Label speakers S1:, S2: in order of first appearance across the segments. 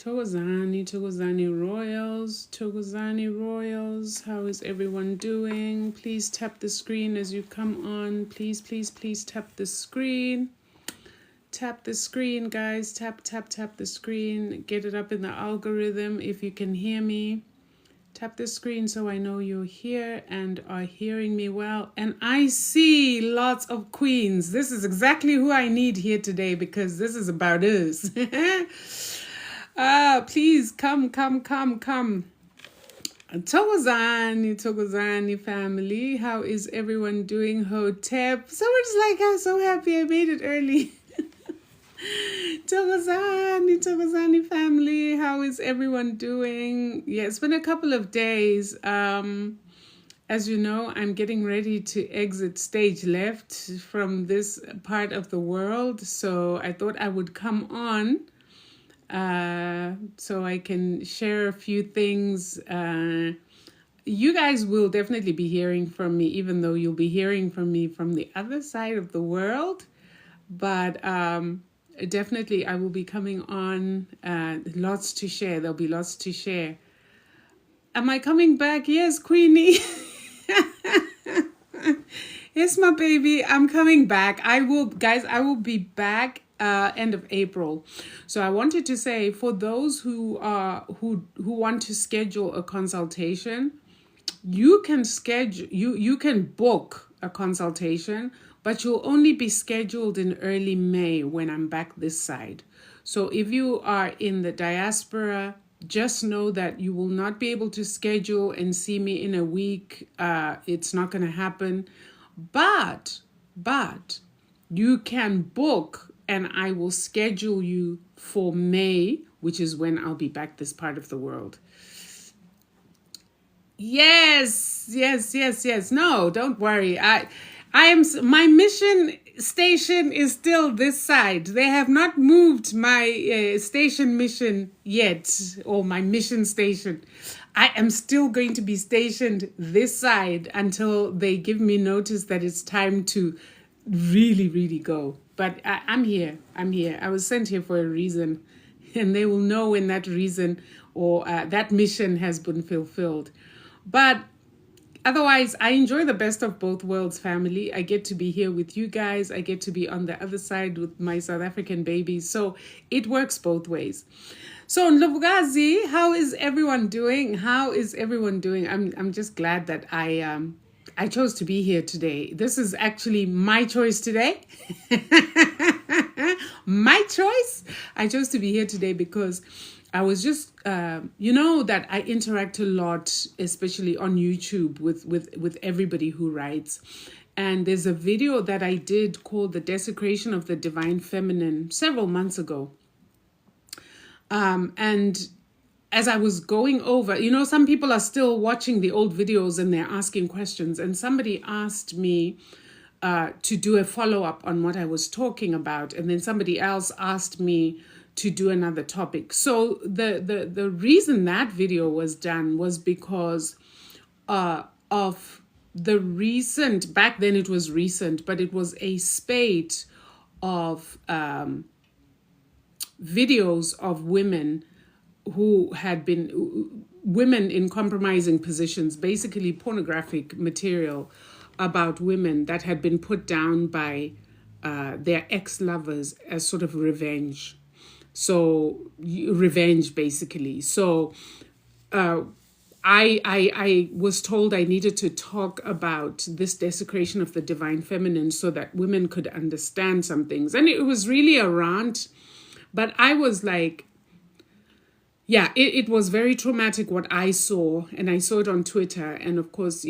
S1: Thokozani Royals, how is everyone doing? Please tap the screen as you come on. Please tap the screen. Tap the screen, guys. Tap the screen. Get it up in the algorithm if you can hear me. Tap the screen so I know you're here and are hearing me well. And I see lots of queens. This is exactly who I need here today because this is about us. Please come. Thokozani family. How is everyone doing? Hotep. Someone's like, I'm so happy I made it early. Thokozani family, how is everyone doing? Yeah, it's been a couple of days. As you know, I'm getting ready to exit stage left from this part of the world. So I thought I would come on so I can share a few things. You guys will definitely be hearing from me, even though you'll be hearing from me from the other side of the world. But definitely I will be coming on, lots to share. There'll be lots to share. Am I coming back? Yes, Queenie. Yes, my baby, I'm coming back. I will be back end of April. So I wanted to say, for those who want to schedule a consultation, you can book a consultation, but you'll only be scheduled in early May when I'm back this side. So if you are in the diaspora, just know that you will not be able to schedule and see me in a week. It's not going to happen. But you can book and I will schedule you for May, which is when I'll be back this part of the world. Yes. No, don't worry. My mission station is still this side. They have not moved my station mission yet, or my mission station. I am still going to be stationed this side until they give me notice that it's time to really go. But I'm here. I was sent here for a reason, and they will know when that reason or that mission has been fulfilled. But otherwise, I enjoy the best of both worlds, family. I get to be here with you guys. I get to be on the other side with my South African babies. So it works both ways. So Ndlovukazi, how is everyone doing? I'm just glad that I chose to be here today. This is actually my choice today. My choice. I chose to be here today because I was just, that I interact a lot, especially on YouTube with everybody who writes. And there's a video that I did called The Desecration of the Divine Feminine several months ago. And as I was going over, some people are still watching the old videos and they're asking questions. And somebody asked me to do a follow-up on what I was talking about. And then somebody else asked me to do another topic. So the reason that video was done was because of the recent, back then it was recent, but it was a spate of videos of women who had been women in compromising positions, basically pornographic material about women that had been put down by their ex-lovers as sort of revenge. So revenge, basically. So I was told I needed to talk about this desecration of the divine feminine so that women could understand some things. And it was really a rant, but I was like, yeah, it was very traumatic what I saw. And I saw it on Twitter. And of course,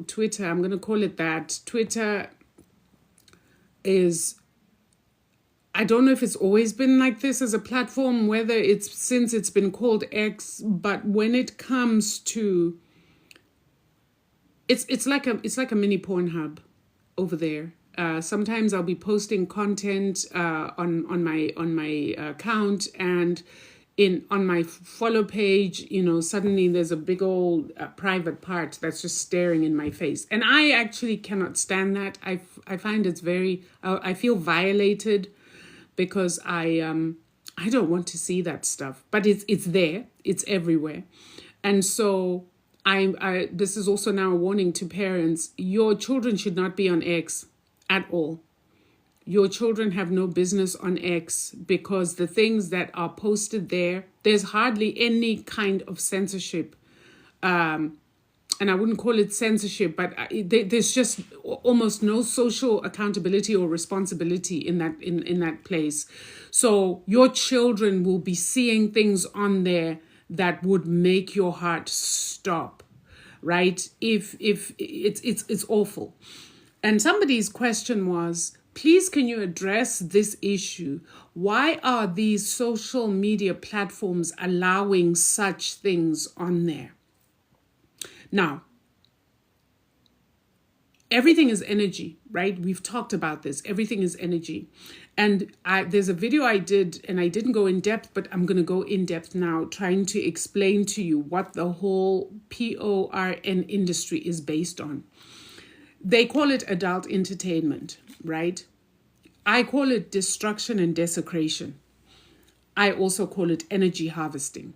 S1: Twitter, I'm going to call it that. Twitter is, I don't know if it's always been like this as a platform, whether it's since it's been called X, but when it comes to, it's like a mini Pornhub over there. Sometimes I'll be posting content on my account, and on my follow page, suddenly there's a big old private part that's just staring in my face, and I actually cannot stand that. I find it's very, I feel violated, because I I don't want to see that stuff, but it's there, it's everywhere. And so I this is also now a warning to parents. Your children should not be on X at all. Your children have no business on X, because the things that are posted there, there's hardly any kind of censorship. And I wouldn't call it censorship, but there's just almost no social accountability or responsibility in that place. So your children will be seeing things on there that would make your heart stop, right? If it's awful. And somebody's question was, please, can you address this issue? Why are these social media platforms allowing such things on there? Now, everything is energy, right? We've talked about this. Everything is energy. And there's a video I did, and I didn't go in depth, but I'm going to go in depth now, trying to explain to you what the whole PORN industry is based on. They call it adult entertainment, right? I call it destruction and desecration. I also call it energy harvesting.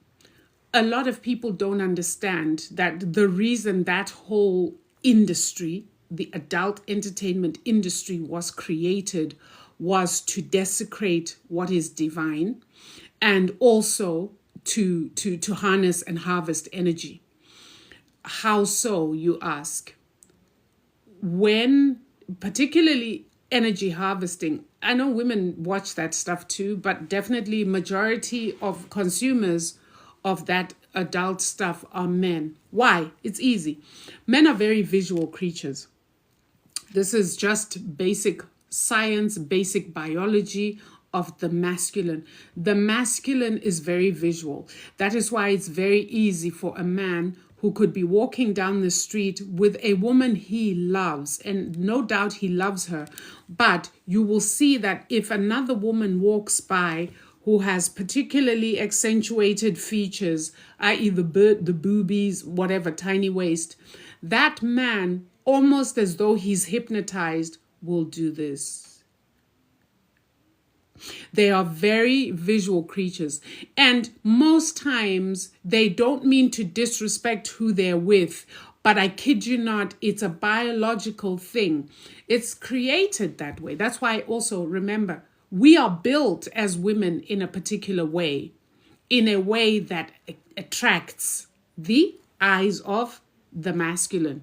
S1: A lot of people don't understand that the reason that whole industry, the adult entertainment industry, was created was to desecrate what is divine, and also to harness and harvest energy. How so, you ask? When, particularly energy harvesting, I know women watch that stuff too, but definitely majority of consumers of that adult stuff are men. Why? It's easy. Men are very visual creatures. This is just basic science, basic biology of the masculine. The masculine is very visual. That is why it's very easy for a man who could be walking down the street with a woman he loves, and no doubt he loves her, but you will see that if another woman walks by who has particularly accentuated features, i.e. the boobies, whatever, tiny waist, that man, almost as though he's hypnotized, will do this. They are very visual creatures. And most times they don't mean to disrespect who they're with, but I kid you not, it's a biological thing. It's created that way. That's why also remember, we are built as women in a particular way, in a way that attracts the eyes of the masculine.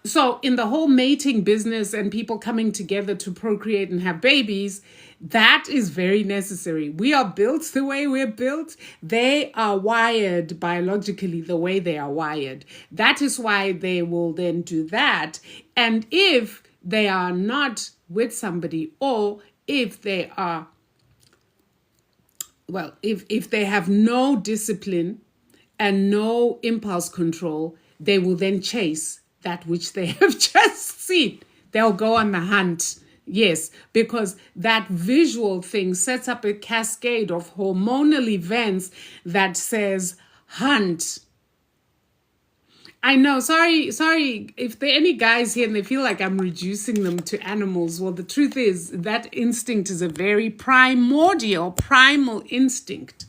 S1: So in the whole mating business and people coming together to procreate and have babies, that is very necessary. We are built the way we're built. They are wired biologically the way they are wired. That is why they will then do that. And if they are not with somebody, or if they are, well, if they have no discipline and no impulse control, they will then chase that which they have just seen. They'll go on the hunt. Yes, because that visual thing sets up a cascade of hormonal events that says hunt. I know, sorry, if there are any guys here and they feel like I'm reducing them to animals. Well, the truth is that instinct is a very primal instinct.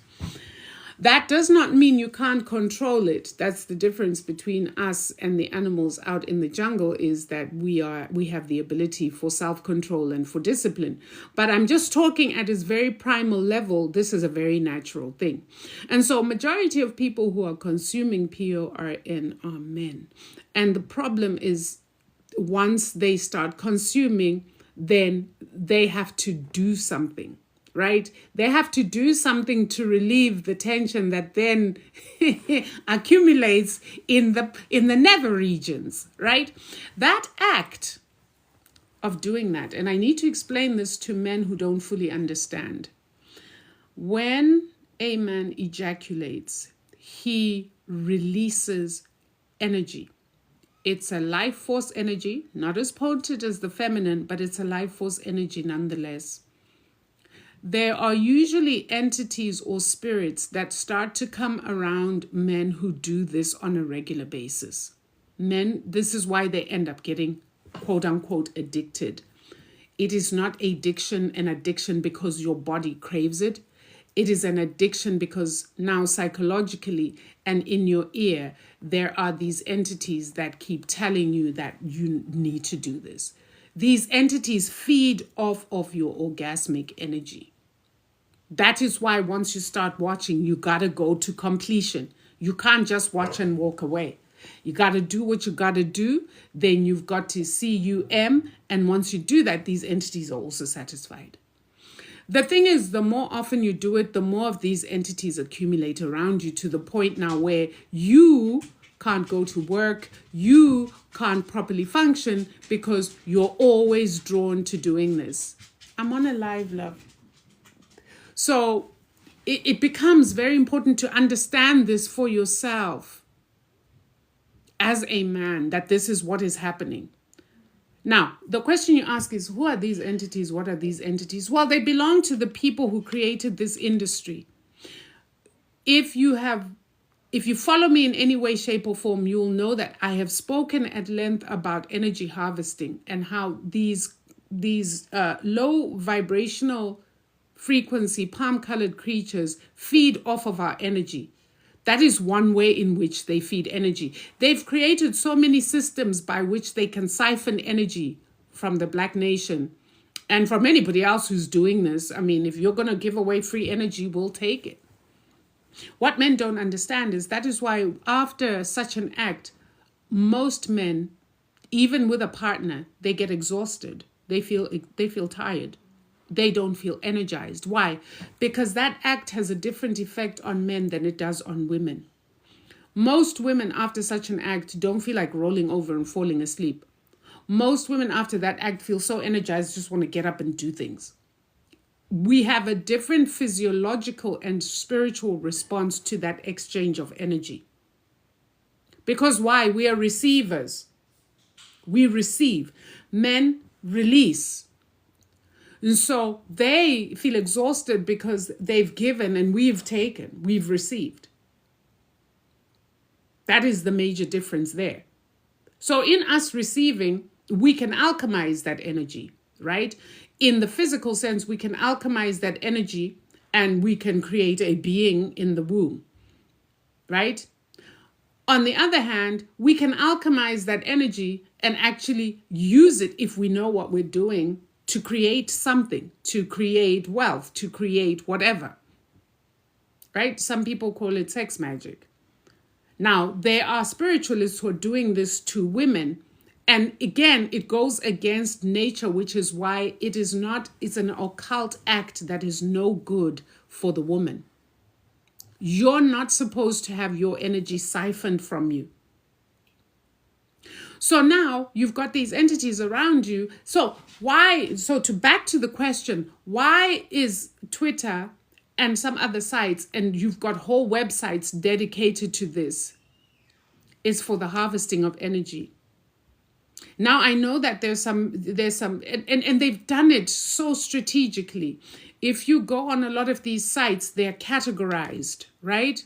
S1: That does not mean you can't control it. That's the difference between us and the animals out in the jungle, is that we have the ability for self-control and for discipline. But I'm just talking at its very primal level. This is a very natural thing. And so majority of people who are consuming PORN are men. And the problem is, once they start consuming, then they have to do something. Right? They have to do something to relieve the tension that then accumulates in the nether regions, right? That act of doing that, and I need to explain this to men who don't fully understand. When a man ejaculates, he releases energy. It's a life force energy, not as potent as the feminine, but it's a life force energy nonetheless. There are usually entities or spirits that start to come around men who do this on a regular basis. Men, this is why they end up getting quote unquote addicted. It is not an addiction because your body craves it. It is an addiction because now psychologically and in your ear, there are these entities that keep telling you that you need to do this. These entities feed off of your orgasmic energy. That is why once you start watching, you got to go to completion. You can't just watch and walk away. You got to do what you got to do. Then you've got to CUM. And once you do that, these entities are also satisfied. The thing is, the more often you do it, the more of these entities accumulate around you to the point now where you can't go to work, you can't properly function because you're always drawn to doing this. I'm on a live, love. So it becomes very important to understand this for yourself as a man, that this is what is happening. Now, the question you ask is, who are these entities? What are these entities? Well, they belong to the people who created this industry. If you follow me in any way, shape, or form, you'll know that I have spoken at length about energy harvesting and how these low vibrational frequency, palm-colored creatures feed off of our energy. That is one way in which they feed energy. They've created so many systems by which they can siphon energy from the Black nation and from anybody else who's doing this. I mean, if you're going to give away free energy, we'll take it. What men don't understand is that is why after such an act, most men, even with a partner, they get exhausted. They feel tired. They don't feel energized. Why? Because that act has a different effect on men than it does on women. Most women after such an act don't feel like rolling over and falling asleep. Most women after that act feel so energized, just want to get up and do things. We have a different physiological and spiritual response to that exchange of energy. Because why? We are receivers. We receive. Men release. And so they feel exhausted because they've given and we've taken, we've received. That is the major difference there. So in us receiving, we can alchemize that energy, right? In the physical sense, we can alchemize that energy and we can create a being in the womb, right? On the other hand, we can alchemize that energy and actually use it if we know what we're doing to create something, to create wealth, to create whatever, right? Some people call it sex magic. Now, there are spiritualists who are doing this to women. And again, it goes against nature, which is why it's an occult act that is no good for the woman. You're not supposed to have your energy siphoned from you. So now you've got these entities around you. So back to the question, why is Twitter and some other sites, and you've got whole websites dedicated to this, is for the harvesting of energy. Now I know that there's some, and they've done it so strategically. If you go on a lot of these sites, they're categorized, right?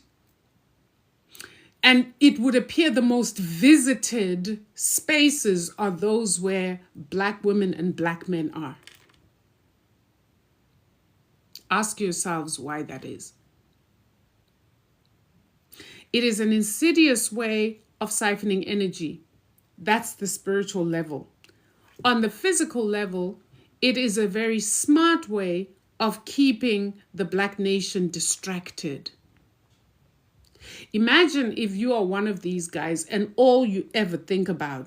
S1: And it would appear the most visited spaces are those where Black women and Black men are. Ask yourselves why that is. It is an insidious way of siphoning energy. That's the spiritual level. On the physical level, it is a very smart way of keeping the Black nation distracted. Imagine if you are one of these guys and all you ever think about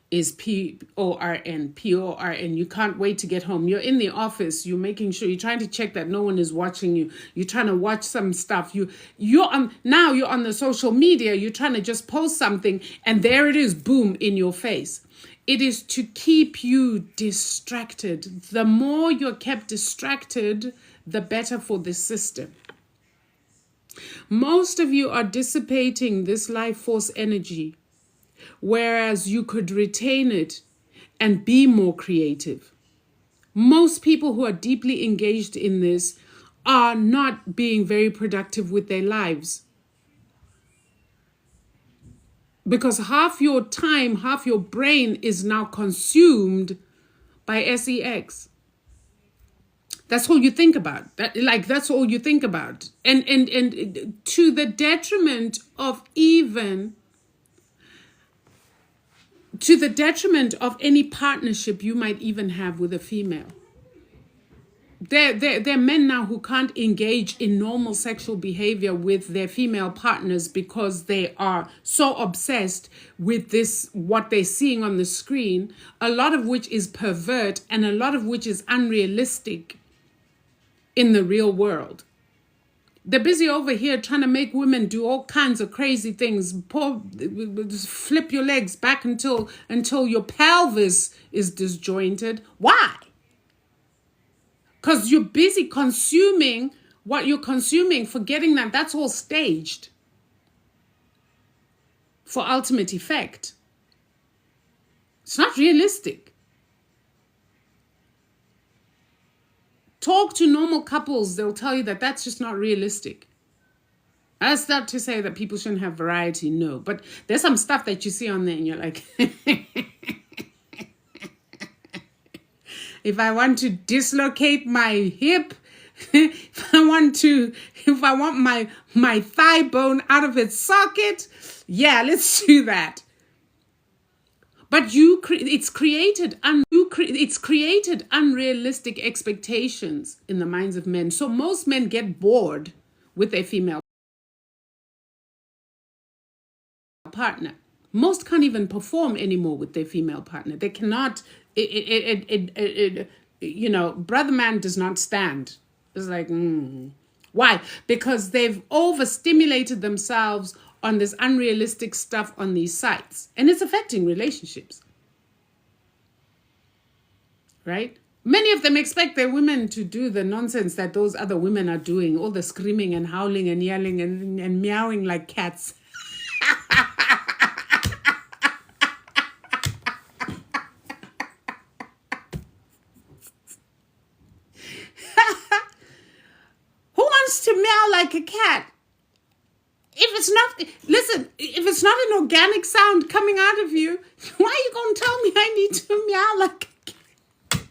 S1: is PORN. You can't wait to get home. You're in the office. You're making sure you're trying to check that no one is watching you. You're trying to watch some stuff. You're on the social media. You're trying to just post something and there it is, boom, in your face. It is to keep you distracted. The more you're kept distracted, the better for the system. Most of you are dissipating this life force energy, whereas you could retain it and be more creative. Most people who are deeply engaged in this are not being very productive with their lives. Because half your time, half your brain is now consumed by sex. That's all you think about. That's all you think about. And to the detriment of any partnership you might even have with a female. There are men now who can't engage in normal sexual behavior with their female partners because they are so obsessed with this, what they're seeing on the screen, a lot of which is pervert and a lot of which is unrealistic in the real world. They're busy over here trying to make women do all kinds of crazy things. Flip your legs back until your pelvis is disjointed. Why? Because you're busy consuming what you're consuming, forgetting that that's all staged for ultimate effect. It's not realistic. Talk to normal couples, they'll tell you that that's just not realistic. That's not to say that people shouldn't have variety, no. But there's some stuff that you see on there and you're like... If I want to dislocate my hip, if I want my thigh bone out of its socket, yeah, let's do that. But it's created unrealistic expectations in the minds of men. So most men get bored with their female partner. Most can't even perform anymore with their female partner. They cannot. Brother man does not stand. It's like, why? Because they've overstimulated themselves on this unrealistic stuff on these sites. And it's affecting relationships. Right? Many of them expect their women to do the nonsense that those other women are doing. All the screaming and howling and yelling and meowing like cats. To meow like a cat. If it's not an organic sound coming out of you, why are you going to tell me I need to meow like a cat?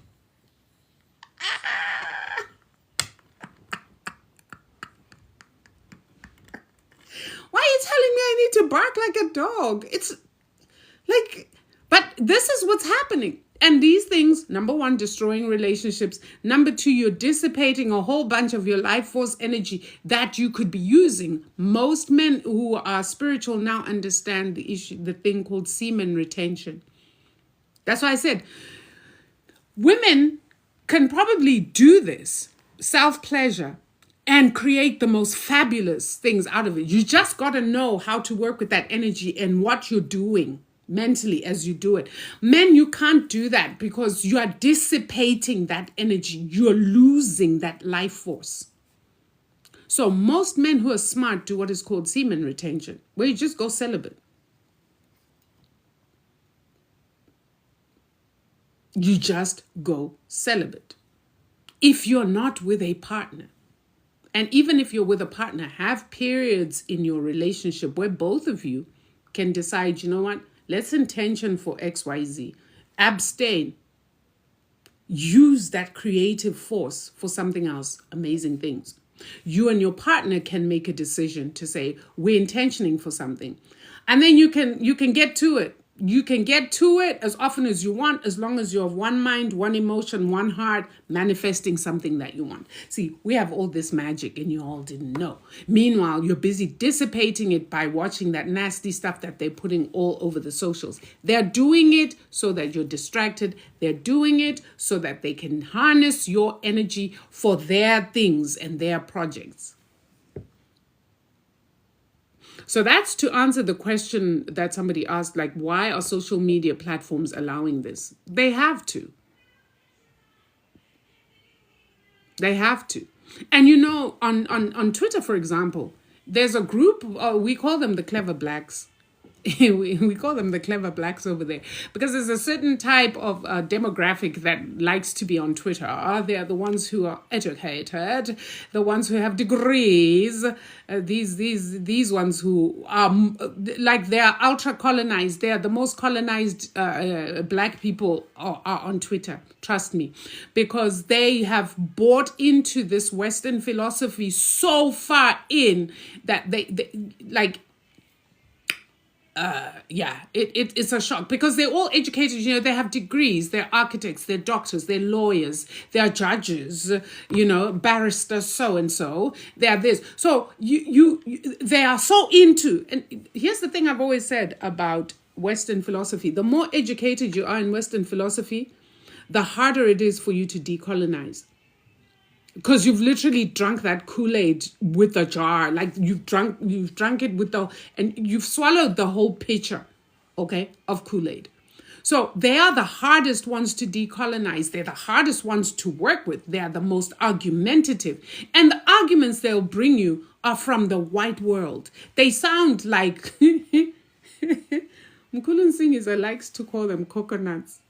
S1: Why are you telling me I need to bark like a dog? It's like, but this is what's happening. And these things, number one, destroying relationships. Number two, you're dissipating a whole bunch of your life force energy that you could be using. Most men who are spiritual now understand the thing called semen retention. That's why I said, women can probably do this, self-pleasure, and create the most fabulous things out of it. You just got to know how to work with that energy and what you're doing mentally as you do it. Men, you can't do that because you are dissipating that energy. You're losing that life force. So most men who are smart do what is called semen retention, where you just go celibate. You just go celibate. If you're not with a partner, and even if you're with a partner, have periods in your relationship where both of you can decide, you know what? Let's intention for XYZ. Abstain. Use that creative force for something else. Amazing things. You and your partner can make a decision to say, we're intentioning for something. And then you can get to it. You can get to it as often as you want, as long as you're of one mind, one emotion, one heart, manifesting something that you want. See, we have all this magic and you all didn't know. Meanwhile, you're busy dissipating it by watching that nasty stuff that they're putting all over the socials. They're doing it so that you're distracted. They're doing it so that they can harness your energy for their things and their projects. So that's to answer the question that somebody asked, like, why are social media platforms allowing this? They have to. They have to. And you know, on Twitter, for example, there's a group, we call them the clever blacks. we call them the clever blacks over there, because there's a certain type of demographic that likes to be on Twitter. They are the ones who are educated, the ones who have degrees, these ones who are like they are ultra colonized. They are the most colonized black people are on Twitter. Trust me, because they have bought into this Western philosophy so far in that they like. It's a shock, because they're all educated, they have degrees, they're architects, they're doctors, they're lawyers, they're judges, barrister so-and-so, they're this. So they are so into, and here's the thing I've always said about Western philosophy: the more educated you are in Western philosophy, the harder it is for you to decolonize. Because you've literally drunk that Kool-Aid with a jar. Like you've drunk it and you've swallowed the whole pitcher, okay, of Kool-Aid. So they are the hardest ones to decolonize. They're the hardest ones to work with. They are the most argumentative. And the arguments they'll bring you are from the white world. They sound like... Mkulun Singh likes to call them coconuts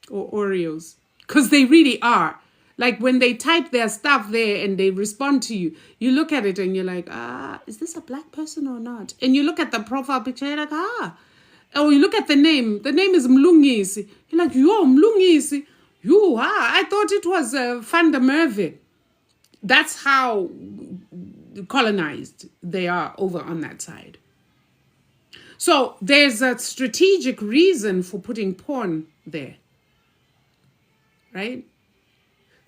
S1: or Oreos. Because they really are. Like when they type their stuff there and they respond to you, you look at it and you're like, is this a black person or not? And you look at the profile picture, you're like, Or you look at the name is Mlungisi. You're like, yo, Mlungisi. I thought it was Van der Merwe. That's how colonized they are over on that side. So there's a strategic reason for putting porn there, right?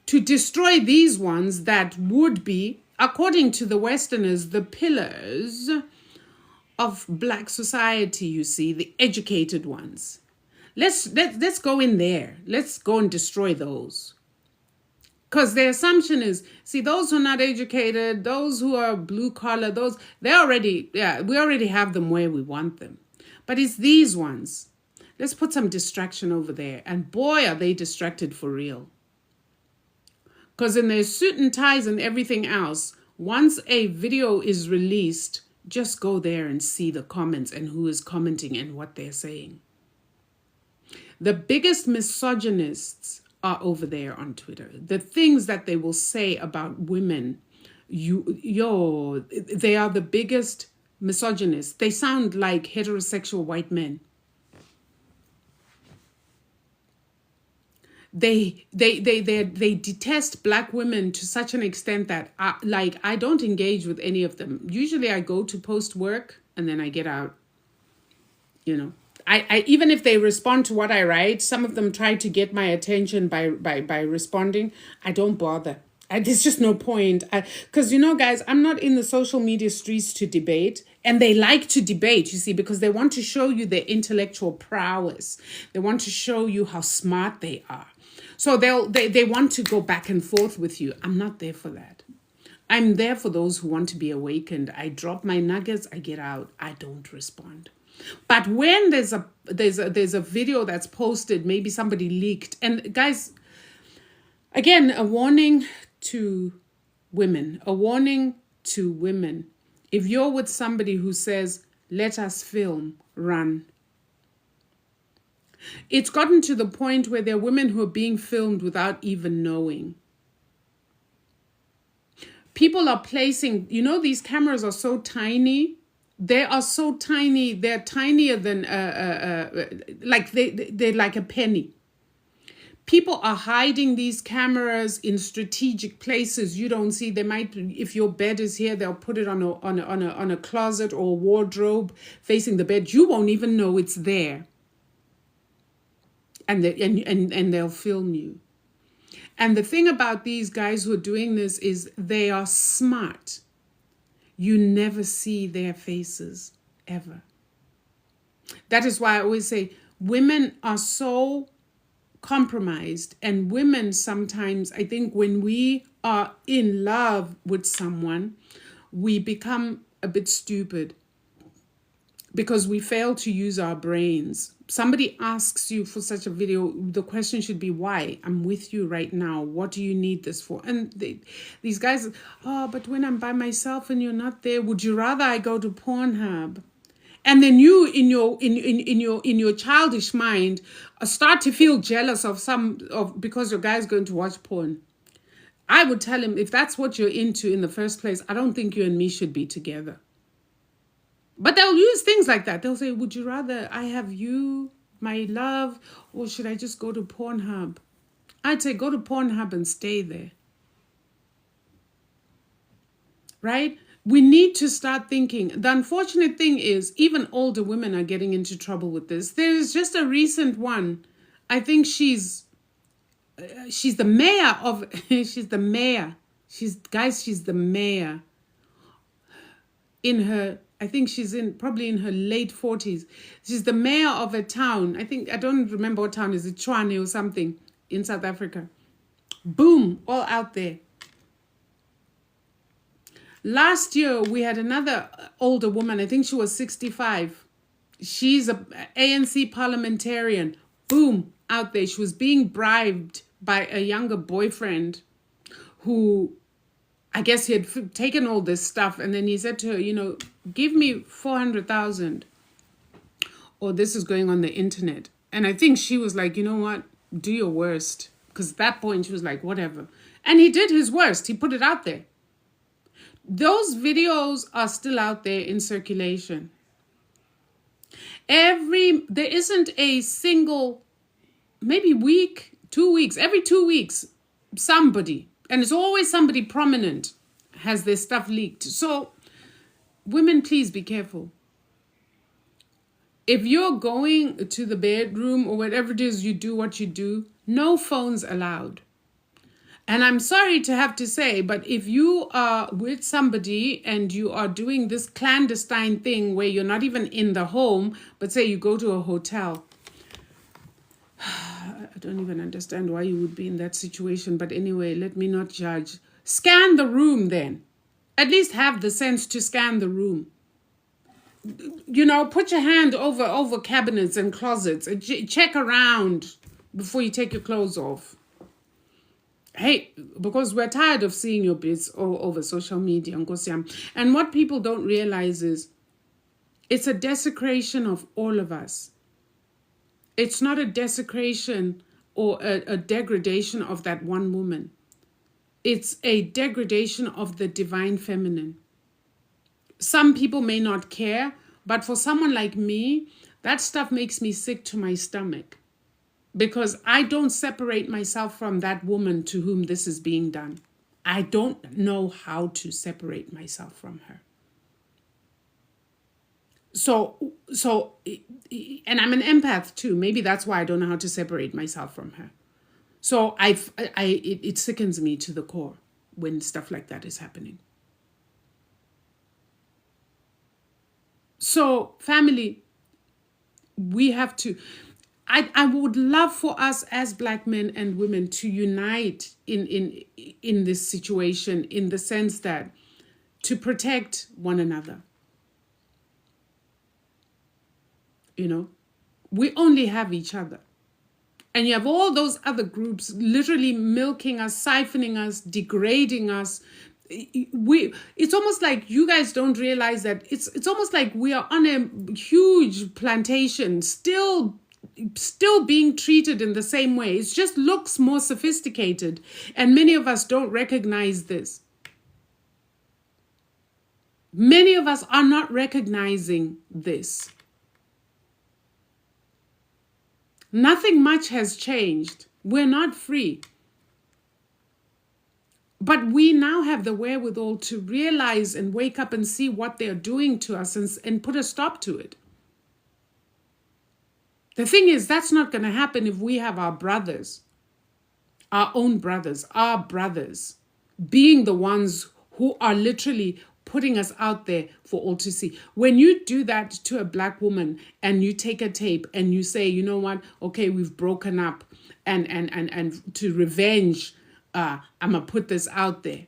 S1: To destroy these ones that would be, according to the Westerners, the pillars of black society, you see, the educated ones. Let's go in there. Let's go and destroy those. Because the assumption is, see, those who are not educated, those who are blue collar, we already have them where we want them. But it's these ones. Let's put some distraction over there. And boy, are they distracted for real. Because in their suit and ties and everything else, once a video is released, just go there and see the comments and who is commenting and what they're saying. The biggest misogynists are over there on Twitter. The things that they will say about women, they are the biggest misogynists. They sound like heterosexual white men. They detest black women to such an extent that I don't engage with any of them. Usually I go to post work and then I get out. I even if they respond to what I write, some of them try to get my attention by responding. I don't bother. There's just no point. Because, guys, I'm not in the social media streets to debate. And they like to debate, you see, because they want to show you their intellectual prowess. They want to show you how smart they are. So they want to go back and forth with you. I'm not there for that. I'm there for those who want to be awakened. I drop my nuggets, I get out. I don't respond. But when there's a video that's posted, maybe somebody leaked. And guys, again, a warning to women. If you're with somebody who says, let us film, run. It's gotten to the point where there are women who are being filmed without even knowing. People are placing, these cameras are so tiny. They are so tiny. They're tinier than, they're like a penny. People are hiding these cameras in strategic places you don't see. They might, if your bed is here, they'll put it on a closet or a wardrobe facing the bed. You won't even know it's there. And they'll film you. And the thing about these guys who are doing this is they are smart. You never see their faces, ever. That is why I always say women are so compromised, and women sometimes, I think when we are in love with someone, we become a bit stupid because we fail to use our brains. Somebody asks you for such a video, the question should be, why? I'm with you right now. What do you need this for? And these guys, but when I'm by myself and you're not there, would you rather I go to Pornhub? And then you in your childish mind start to feel jealous of because your guy's going to watch porn. I would tell him, if that's what you're into in the first place, I don't think you and me should be together. But they'll use things like that. They'll say, would you rather I have you, my love, or should I just go to Pornhub? I'd say go to Pornhub and stay there. Right? We need to start thinking. The unfortunate thing is, even older women are getting into trouble with this. There is just a recent one. I think she's the mayor of, she's the mayor. She's the mayor. In her, I think she's probably in her late 40s. She's the mayor of a town. I don't remember what town. Is it Tshwane or something in South Africa? Boom, all out there. Last year, we had another older woman. I think she was 65. She's an ANC parliamentarian. Boom, out there. She was being bribed by a younger boyfriend who, I guess he had taken all this stuff. And then he said to her, give me 400,000 or this is going on the internet. And I think she was like, you know what? Do your worst. Because at that point, she was like, whatever. And he did his worst. He put it out there. Those videos are still out there in circulation. There isn't a single, maybe week, 2 weeks, every 2 weeks, somebody, and it's always somebody prominent, has their stuff leaked. So women, please be careful. If you're going to the bedroom or whatever it is you do what you do, no phones allowed. And I'm sorry to have to say, but if you are with somebody and you are doing this clandestine thing where you're not even in the home, but say you go to a hotel, I don't even understand why you would be in that situation. But anyway, let me not judge. Scan the room then. At least have the sense to scan the room. Put your hand over cabinets and closets and check around before you take your clothes off. Hey, because we're tired of seeing your bits all over social media. And what people don't realize is it's a desecration of all of us. It's not a desecration or a degradation of that one woman. It's a degradation of the divine feminine. Some people may not care, but for someone like me, that stuff makes me sick to my stomach. Because I don't separate myself from that woman to whom this is being done. I don't know how to separate myself from her. So, and I'm an empath too. Maybe that's why I don't know how to separate myself from her. So it sickens me to the core when stuff like that is happening. So, family, we have to. I would love for us as Black men and women to unite in this situation, in the sense that to protect one another. We only have each other. And you have all those other groups literally milking us, siphoning us, degrading us. It's almost like you guys don't realize that it's almost like we are on a huge plantation, still being treated in the same way. It just looks more sophisticated. And many of us don't recognize this. Many of us are not recognizing this. Nothing much has changed. We're not free. But we now have the wherewithal to realize and wake up and see what they're doing to us and put a stop to it. The thing is, that's not going to happen if we have our brothers, our own brothers, our brothers, being the ones who are literally putting us out there for all to see. When you do that to a Black woman and you take a tape and you say, you know what, okay, we've broken up and to revenge, I'm going to put this out there.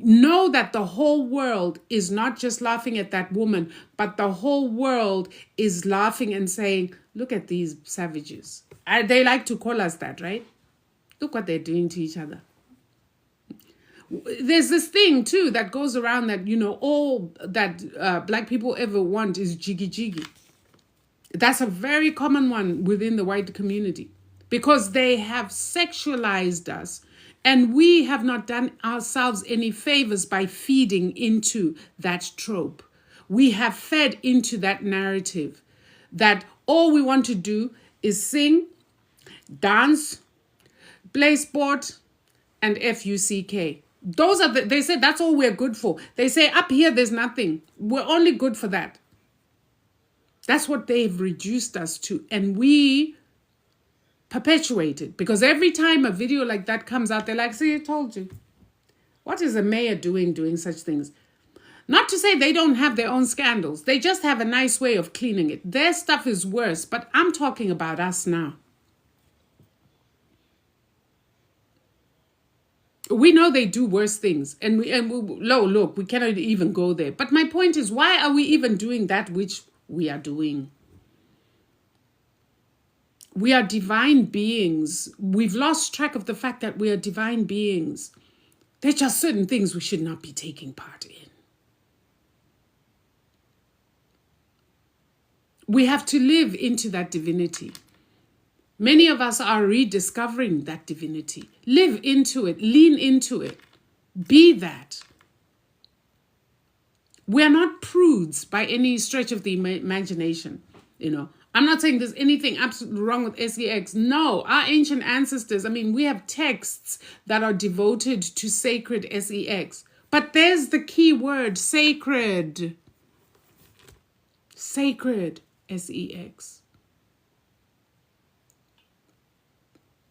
S1: Know that the whole world is not just laughing at that woman, but the whole world is laughing and saying, look at these savages. They like to call us that, right? Look what they're doing to each other. There's this thing too that goes around that, all that black people ever want is jiggy jiggy. That's a very common one within the white community because they have sexualized us, and we have not done ourselves any favors by feeding into that trope. We have fed into that narrative that all we want to do is sing, dance, play sport, and FUCK. Those are they say that's all we're good for. They say up here there's nothing. We're only good for that. That's what they've reduced us to. And we perpetuate it. Because every time a video like that comes out, they're like, see, I told you. What is a mayor doing such things? Not to say they don't have their own scandals. They just have a nice way of cleaning it. Their stuff is worse. But I'm talking about us now. We know they do worse things. And look, we cannot even go there. But my point is, why are we even doing that which we are doing? We are divine beings. We've lost track of the fact that we are divine beings. There are just certain things we should not be taking part in. We have to live into that divinity. Many of us are rediscovering that divinity. Live into it. Lean into it. Be that. We are not prudes by any stretch of the imagination. I'm not saying there's anything absolutely wrong with sex. No, our ancient ancestors, we have texts that are devoted to sacred sex. But there's the key word, sacred. Sacred sex.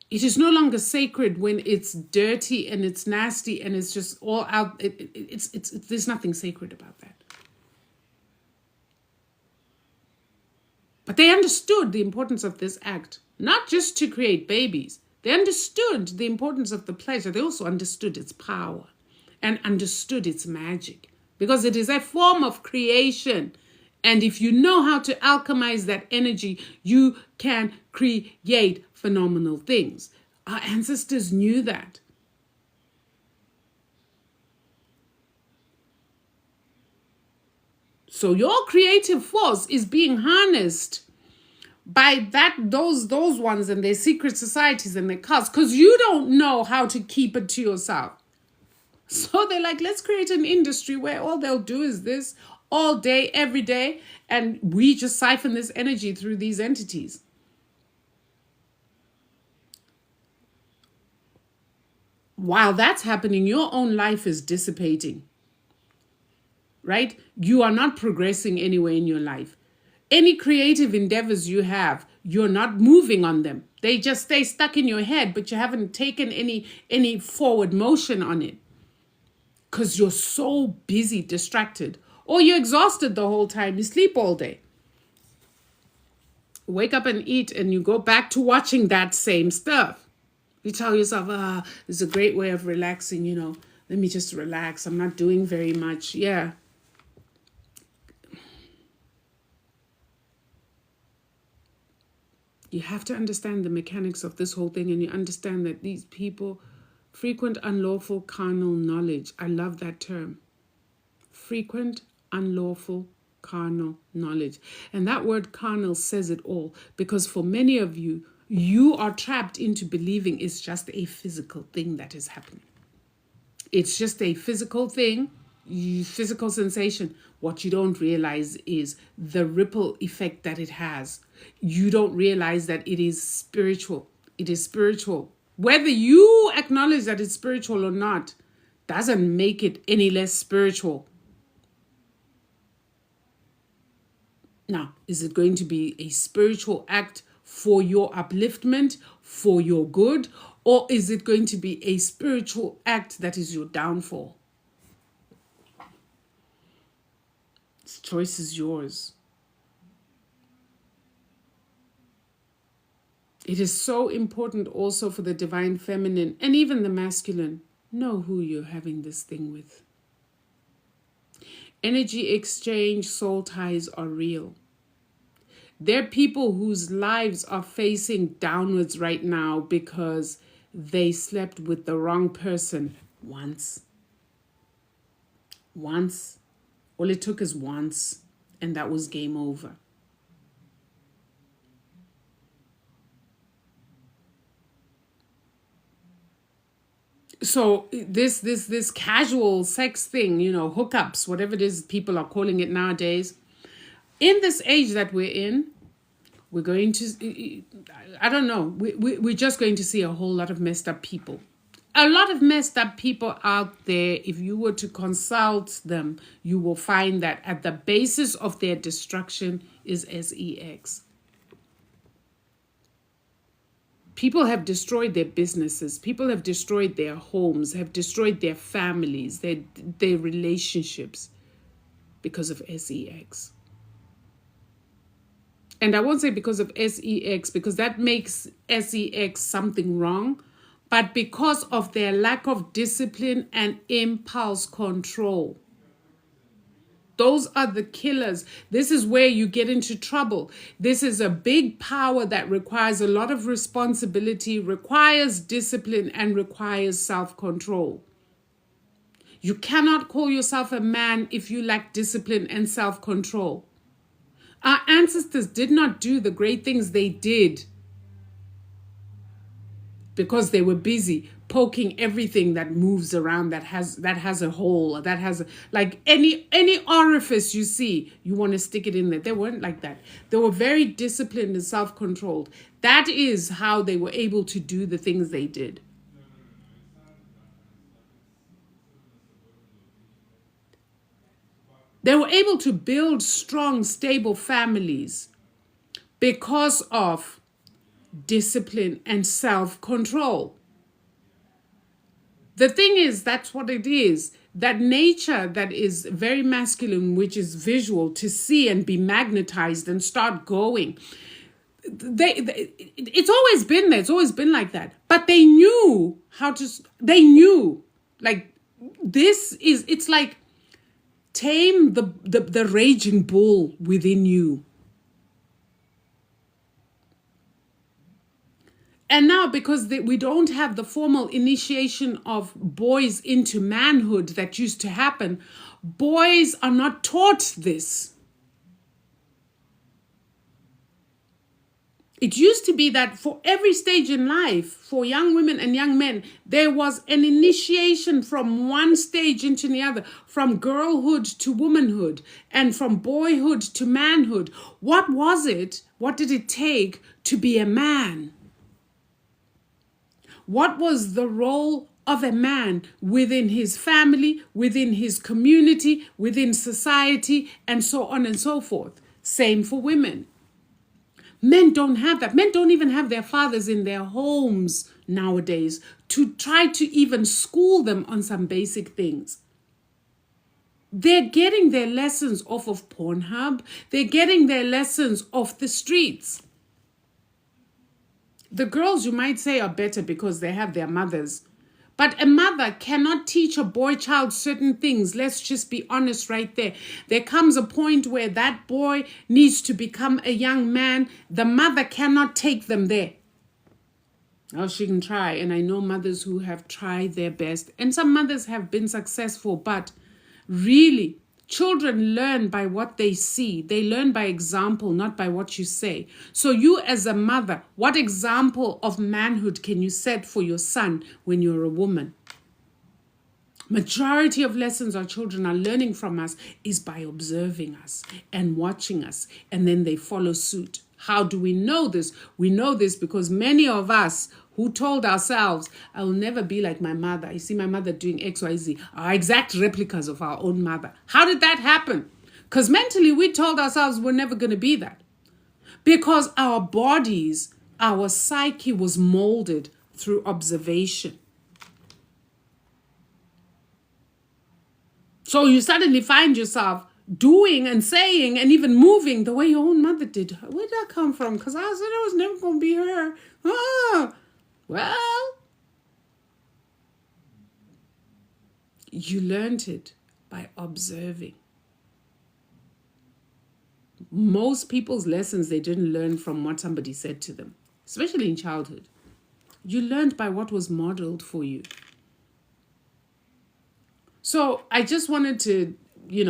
S1: It is no longer sacred when it's dirty and it's nasty and it's just all out. There's nothing sacred about that. But they understood the importance of this act, not just to create babies. They understood the importance of the pleasure. They also understood its power and understood its magic, because it is a form of creation. And if you know how to alchemize that energy, you can create phenomenal things. Our ancestors knew that. So your creative force is being harnessed by those ones and their secret societies and their cults, because you don't know how to keep it to yourself. So they're like, let's create an industry where all they'll do is this all day, every day, and we just siphon this energy through these entities. While that's happening, your own life is dissipating, right? You are not progressing anywhere in your life. Any creative endeavors you have, you're not moving on them. They just stay stuck in your head, but you haven't taken any forward motion on it because you're so busy, distracted. Or you're exhausted the whole time. You sleep all day. Wake up and eat, and you go back to watching that same stuff. You tell yourself, it's a great way of relaxing, Let me just relax. I'm not doing very much. Yeah. You have to understand the mechanics of this whole thing, and you understand that these people frequent unlawful carnal knowledge. I love that term. Frequent unlawful carnal knowledge. And that word carnal says it all, because for many of you, you are trapped into believing it's just a physical thing that is happening. It's just a physical thing, physical sensation. What you don't realize is the ripple effect that it has. You don't realize that it is spiritual. It is spiritual. Whether you acknowledge that it's spiritual or not doesn't make it any less spiritual. Now, is it going to be a spiritual act for your upliftment, for your good, or is it going to be a spiritual act that is your downfall? The choice is yours. It is so important also for the divine feminine and even the masculine. Know who you're having this thing with. Energy exchange, soul ties are real. There are people whose lives are facing downwards right now because they slept with the wrong person once. Once. All it took is once, and that was game over. So this casual sex thing, hookups, whatever it is people are calling it nowadays, in this age that we're in, we're going to, I don't know, we're just going to see a whole lot of messed up people. A lot of messed up people out there. If you were to consult them, you will find that at the basis of their destruction is sex. People have destroyed their businesses. People have destroyed their homes, have destroyed their families, their relationships because of sex. And I won't say because of sex, because that makes sex something wrong, but because of their lack of discipline and impulse control. Those are the killers. This is where you get into trouble. This is a big power that requires a lot of responsibility, requires discipline, and requires self-control. You cannot call yourself a man if you lack discipline and self-control. Our ancestors did not do the great things they did because they were busy poking everything that moves around, that has a hole, that has like any orifice you see, you want to stick it in there. They weren't like that. They were very disciplined and self-controlled. That is how they were able to do the things they did. They were able to build strong, stable families because of discipline and self-control. The thing is, that's what it is. That nature that is very masculine, which is visual, to see and be magnetized and start going. It's always been there. It's always been like that. But they knew like, it's like tame the raging bull within you. And now, because we don't have the formal initiation of boys into manhood that used to happen, boys are not taught this. It used to be that for every stage in life, for young women and young men, there was an initiation from one stage into the other, from girlhood to womanhood, and from boyhood to manhood. What was it? What did it take to be a man? What was the role of a man within his family, within his community, within society, and so on and so forth? Same for women. Men don't have that. Men don't even have their fathers in their homes nowadays to try to even school them on some basic things. They're getting their lessons off of Pornhub. They're getting their lessons off the streets. The girls, you might say, are better because they have their mothers. But a mother cannot teach a boy child certain things. Let's just be honest right there. There comes a point where that boy needs to become a young man. The mother cannot take them there. Oh, she can try. And I know mothers who have tried their best. And some mothers have been successful. But really, children learn by what they see. They learn by example, not by what you say. So you as a mother, what example of manhood can you set for your son when you're a woman? Majority of lessons our children are learning from us is by observing us and watching us, and then they follow suit. How do we know this? We know this because many of us who told ourselves, I will never be like my mother. You see my mother doing XYZ, are exact replicas of our own mother. How did that happen? Because mentally we told ourselves we're never going to be that. Because our bodies, our psyche was molded through observation. So you suddenly find yourself doing and saying and even moving the way your own mother did. Where did that come from? Because I said it was never going to be her. Well, you learned it by observing. Most people's lessons, they didn't learn from what somebody said to them, especially in childhood. You learned by what was modeled for you. So I just wanted to,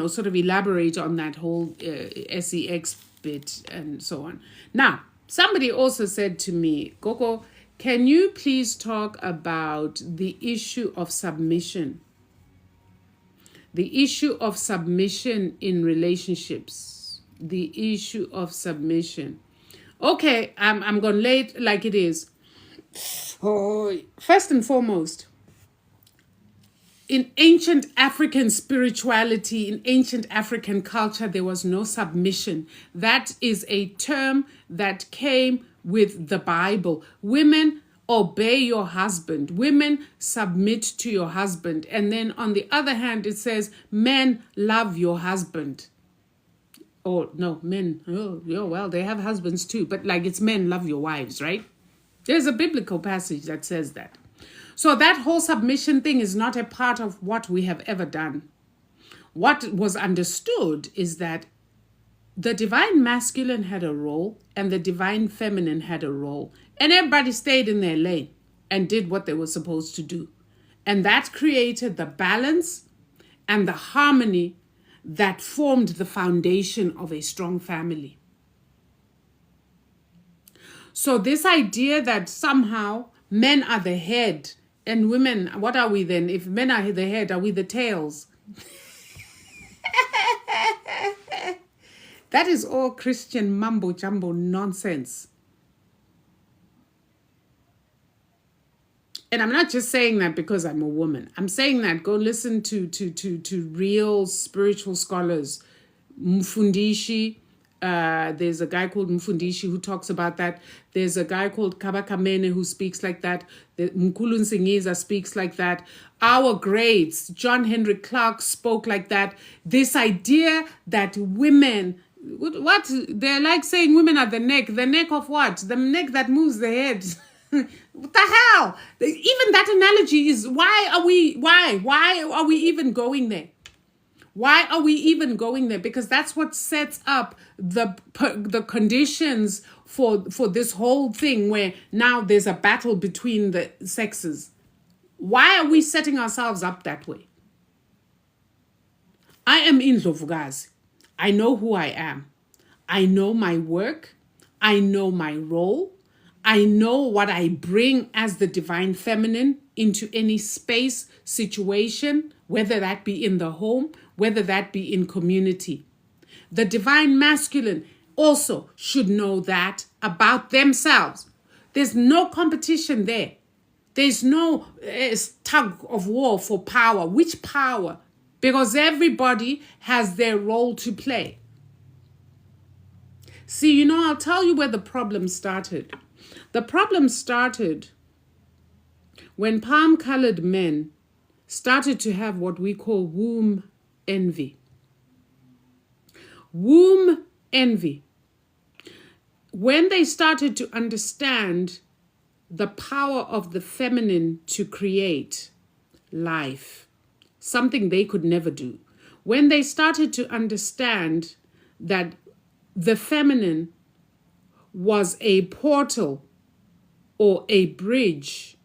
S1: sort of elaborate on that whole sex bit and so on. Now, somebody also said to me, Gogo, can you please talk about the issue of submission? The issue of submission in relationships. The issue of submission. Okay, I'm going to lay it like it is. Oh, first and foremost, in ancient African spirituality, in ancient African culture, there was no submission. That is a term that came with the Bible. Women, obey your husband. Women, submit to your husband. And then on the other hand, it says, men, love your husband. Oh, no, men. Oh, yeah, well, they have husbands too. But like it's men, love your wives, right? There's a biblical passage that says that. So that whole submission thing is not a part of what we have ever done. What was understood is that the divine masculine had a role and the divine feminine had a role. And everybody stayed in their lane and did what they were supposed to do. And that created the balance and the harmony that formed the foundation of a strong family. So this idea that somehow men are the head and women, what are we then? If men are the head, are we the tails? That is all Christian mumbo jumbo nonsense. And I'm not just saying that because I'm a woman. I'm saying that go listen to real spiritual scholars. Mfundishi, there's a guy called Mfundishi who talks about that. There's a guy called Kabakamene who speaks like that. Mkhulu Nsingiza speaks like that. Our greats, John Henry Clark spoke like that. This idea that women, what? They're like saying women are the neck. The neck of what? The neck that moves the head. What the hell? Even that analogy is, why are we even going there? Why are we even going there? Because that's what sets up the conditions for this whole thing where now there's a battle between the sexes. Why are we setting ourselves up that way? I am Indlovukazi. I know who I am. I know my work. I know my role. I know what I bring as the divine feminine into any space, situation, whether that be in the home, whether that be in community. The divine masculine also should know that about themselves. There's no competition there. There's no tug of war for power. Which power? Because everybody has their role to play. See, I'll tell you where the problem started. The problem started when palm-colored men started to have what we call womb envy. Womb envy. When they started to understand the power of the feminine to create life, something they could never do. When they started to understand that the feminine was a portal or a bridge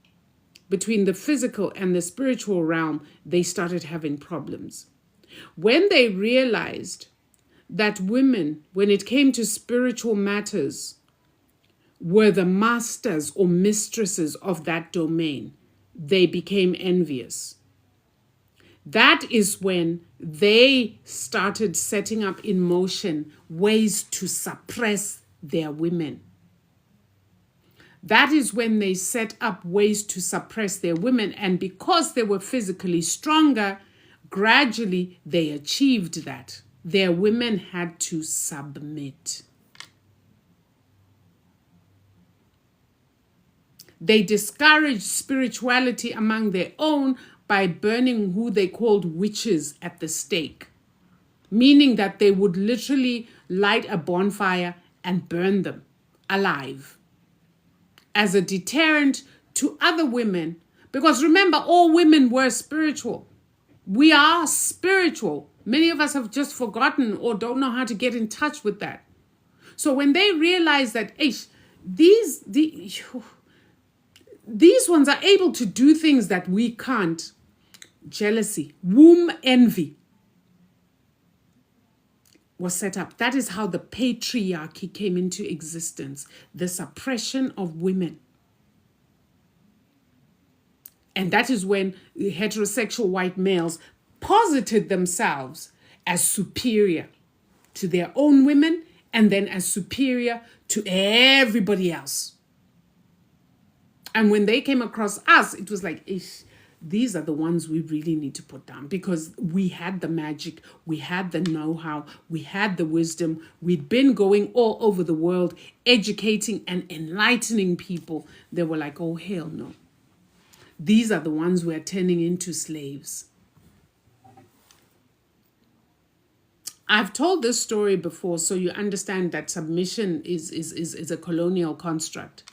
S1: between the physical and the spiritual realm, they started having problems. When they realized that women, when it came to spiritual matters, were the masters or mistresses of that domain, they became envious. That is when they started setting up in motion ways to suppress their women. That is when they set up ways to suppress their women. And because they were physically stronger, gradually they achieved that. Their women had to submit. They discouraged spirituality among their own by burning who they called witches at the stake, meaning that they would literally light a bonfire and burn them alive as a deterrent to other women. Because remember, all women were spiritual. We are spiritual. Many of us have just forgotten or don't know how to get in touch with that. So when they realize that these ones are able to do things that we can't, jealousy, womb envy was set up. That is how the patriarchy came into existence, the suppression of women. And that is when heterosexual white males posited themselves as superior to their own women and then as superior to everybody else. And when they came across us, it was like, these are the ones we really need to put down, because we had the magic, we had the know-how, we had the wisdom. We'd been going all over the world, educating and enlightening people. They were like, oh, hell no. These are the ones we're turning into slaves. I've told this story before, so you understand that submission is a colonial construct.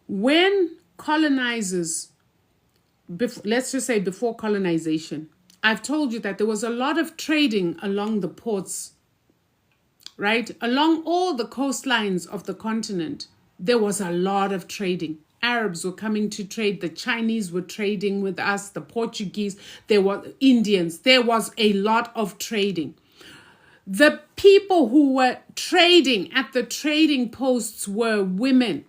S1: When colonizers, let's just say before colonization, I've told you that there was a lot of trading along the ports, right? Along all the coastlines of the continent, there was a lot of trading. Arabs were coming to trade. The Chinese were trading with us. The Portuguese, there were Indians. There was a lot of trading. The people who were trading at the trading posts were women.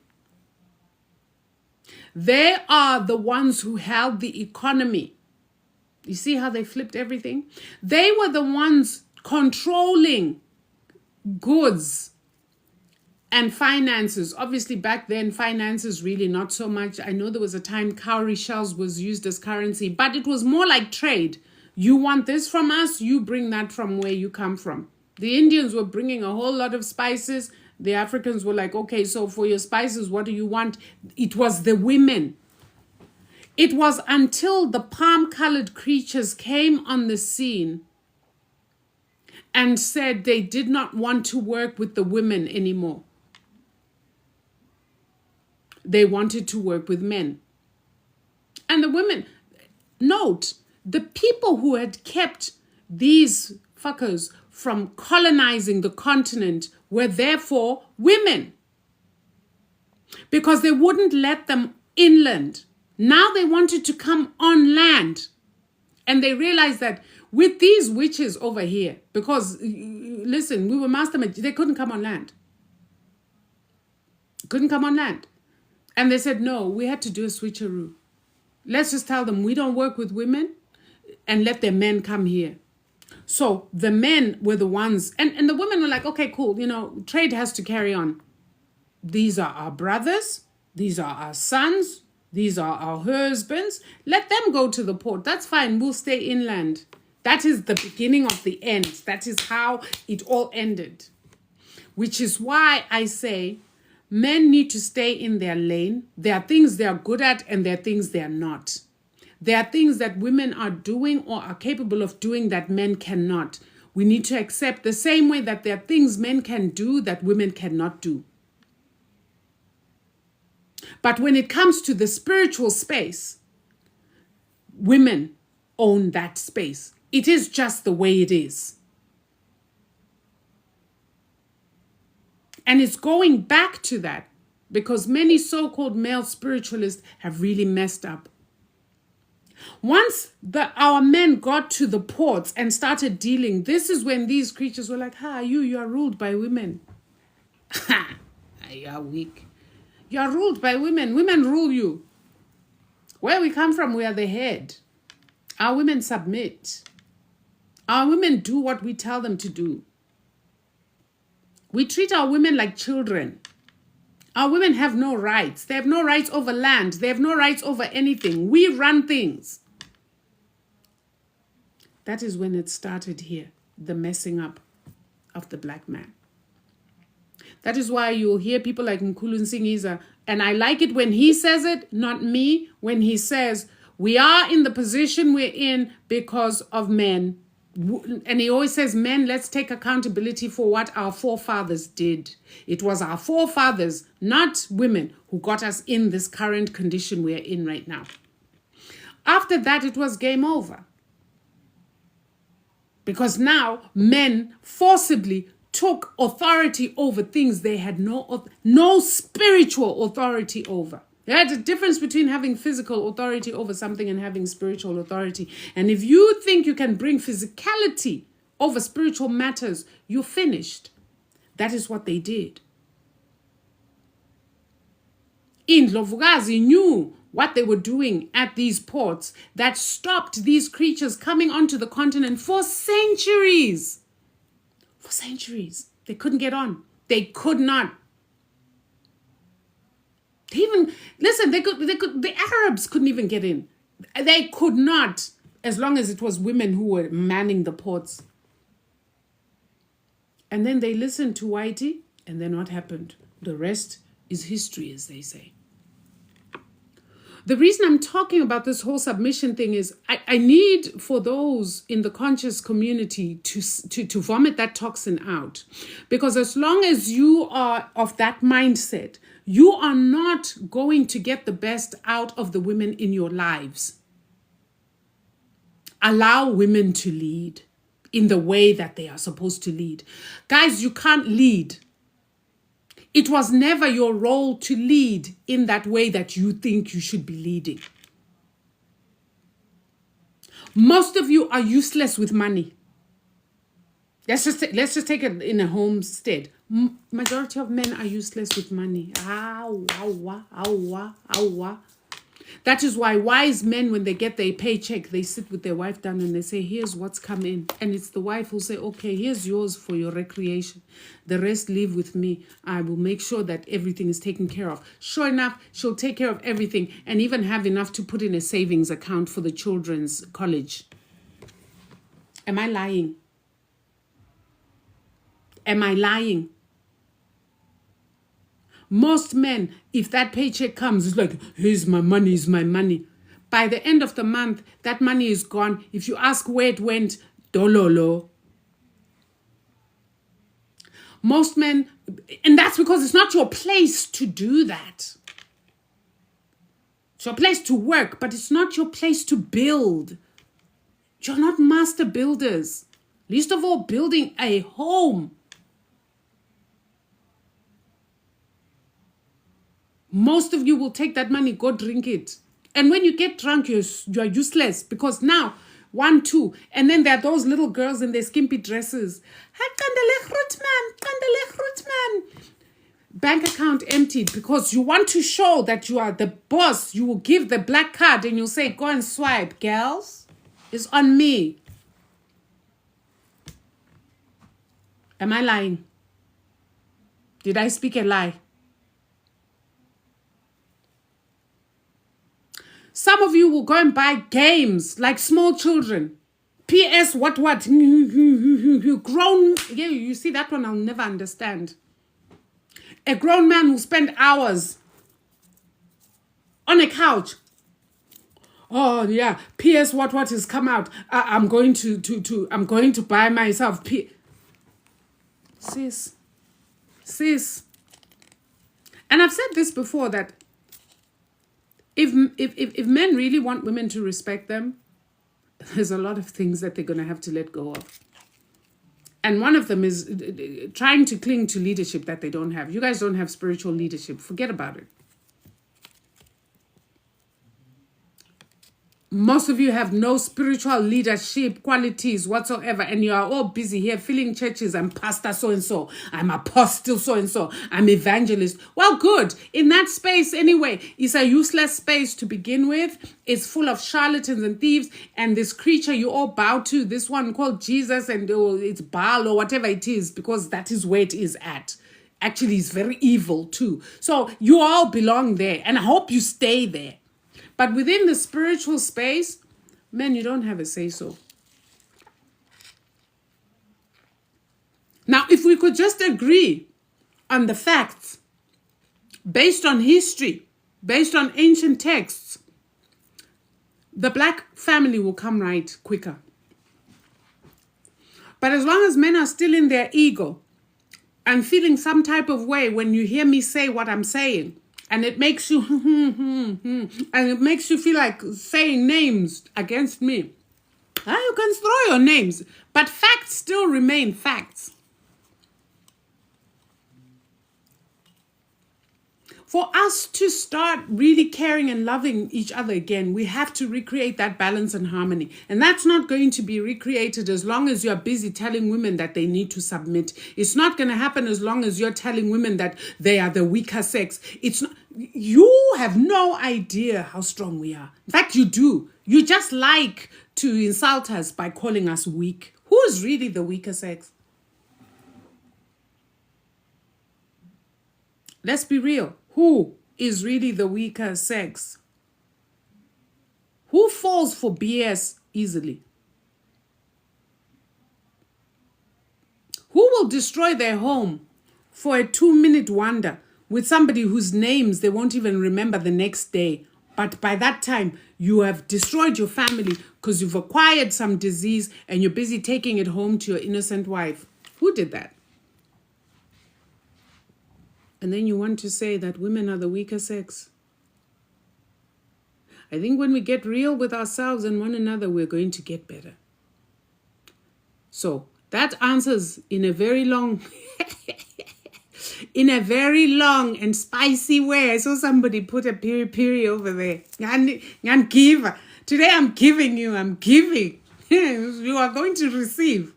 S1: They are the ones who held the economy. You see how they flipped everything? They were the ones controlling goods and finances. Obviously, back then, finances really not so much. I know there was a time cowrie shells was used as currency, but it was more like trade. You want this from us, you bring that from where you come from. The Indians were bringing a whole lot of spices. The Africans were like, okay, so for your spices, what do you want? It was the women. It was until the palm-colored creatures came on the scene and said they did not want to work with the women anymore. They wanted to work with men. And the women, note, the people who had kept these fuckers from colonizing the continent were therefore women, because they wouldn't let them inland. Now they wanted to come on land. And they realized that with these witches over here, because, listen, we were master magic, they couldn't come on land. Couldn't come on land. And they said, no, we had to do a switcheroo. Let's just tell them we don't work with women and let their men come here. So the men were the ones, and the women were like, okay, cool, trade has to carry on. These are our brothers. These are our sons. These are our husbands. Let them go to the port. That's fine. We'll stay inland. That is the beginning of the end. That is how it all ended. Which is why I say men need to stay in their lane. There are things they are good at and there are things they are not. There are things that women are doing or are capable of doing that men cannot. We need to accept the same way that there are things men can do that women cannot do. But when it comes to the spiritual space, women own that space. It is just the way it is. And it's going back to that because many so-called male spiritualists have really messed up. Once our men got to the ports and started dealing, this is when these creatures were like, you are ruled by women. You are weak. You are ruled by women. Women rule you. Where we come from, we are the head. Our women submit. Our women do what we tell them to do. We treat our women like children. Our women have no rights. They have no rights over land. They have no rights over anything. We run things. That is when it started here, the messing up of the black man. That is why you'll hear people like Nkulu Nsingiza, and I like it when he says it, not me, when he says, we are in the position we're in because of men. And he always says, men, let's take accountability for what our forefathers did. It was our forefathers, not women, who got us in this current condition we're in right now. After that, it was game over. Because now men forcibly took authority over things they had no spiritual authority over. There's a difference between having physical authority over something and having spiritual authority. And if you think you can bring physicality over spiritual matters, you're finished. That is what they did. Indlovukazi knew what they were doing at these ports that stopped these creatures coming onto the continent for centuries. For centuries. They couldn't get on. They could not. The Arabs couldn't even get in. They could not, as long as it was women who were manning the ports. And then they listened to Whitey, and then what happened? The rest is history, as they say. The reason I'm talking about this whole submission thing is I need for those in the conscious community to vomit that toxin out. Because as long as you are of that mindset, you are not going to get the best out of the women in your lives. Allow women to lead in the way that they are supposed to lead. Guys, you can't lead. It was never your role to lead in that way that you think you should be leading. Most of you are useless with money. Let's just take it in a homestead. Majority of men are useless with money. That is why wise men, when they get their paycheck, they sit with their wife down and they say, here's what's come in. And it's the wife who'll say, okay, here's yours for your recreation. The rest leave with me. I will make sure that everything is taken care of. Sure enough, she'll take care of everything and even have enough to put in a savings account for the children's college. Am I lying? Am I lying? Most men, if that paycheck comes, it's like, here's my money, is my money. By the end of the month, that money is gone. If you ask where it went, dololo. Most men, and that's because it's not your place to do that. It's your place to work, but it's not your place to build. You're not master builders. Least of all, building a home. Most of you will take that money, go drink it. And when you get drunk, you're useless because now, 1, 2, and then there are those little girls in their skimpy dresses. Bank account emptied because you want to show that you are the boss. You will give the black card and you'll say, go and swipe. Girls, it's on me. Am I lying? Did I speak a lie? Some of you will go and buy games like small children. PS what? Grown. Yeah, you see that one I'll never understand. A grown man will spend hours on a couch. Oh yeah, PS what has come out. I'm going to buy myself. Sis. And I've said this before that if men really want women to respect them, there's a lot of things that they're going to have to let go of. And one of them is trying to cling to leadership that they don't have. You guys don't have spiritual leadership. Forget about it. Most of you have no spiritual leadership qualities whatsoever, and you are all busy here filling churches. I'm pastor so-and-so. I'm apostle so-and-so. I'm evangelist. Well, good. In that space anyway, it's a useless space to begin with. It's full of charlatans and thieves, and this creature you all bow to, this one called Jesus, and it's Baal or whatever it is, because that is where it is at. Actually, it's very evil too. So you all belong there, and I hope you stay there. But within the spiritual space, men, you don't have a say-so. Now, if we could just agree on the facts, based on history, based on ancient texts, the black family will come right quicker. But as long as men are still in their ego and feeling some type of way when you hear me say what I'm saying, and it makes you, and it makes you feel like saying names against me. You can throw your names, but facts still remain facts. for us to start really caring and loving each other again, we have to recreate that balance and harmony. And that's not going to be recreated as long as you're busy telling women that they need to submit. It's not going to happen as long as you're telling women that they are the weaker sex. It's not, you have no idea how strong we are. In fact, you do. You just like to insult us by calling us weak. Who is really the weaker sex? Let's be real. Who is really the weaker sex? Who falls for BS easily? Who will destroy their home for a 2-minute wonder with somebody whose names they won't even remember the next day? But by that time, you have destroyed your family because you've acquired some disease and you're busy taking it home to your innocent wife. Who did that? And then you want to say that women are the weaker sex. I think when we get real with ourselves and one another, we're going to get better. So that answers in a very long, and spicy way. I saw somebody put a piri over there. Today I'm giving you, I'm giving. You are going to receive.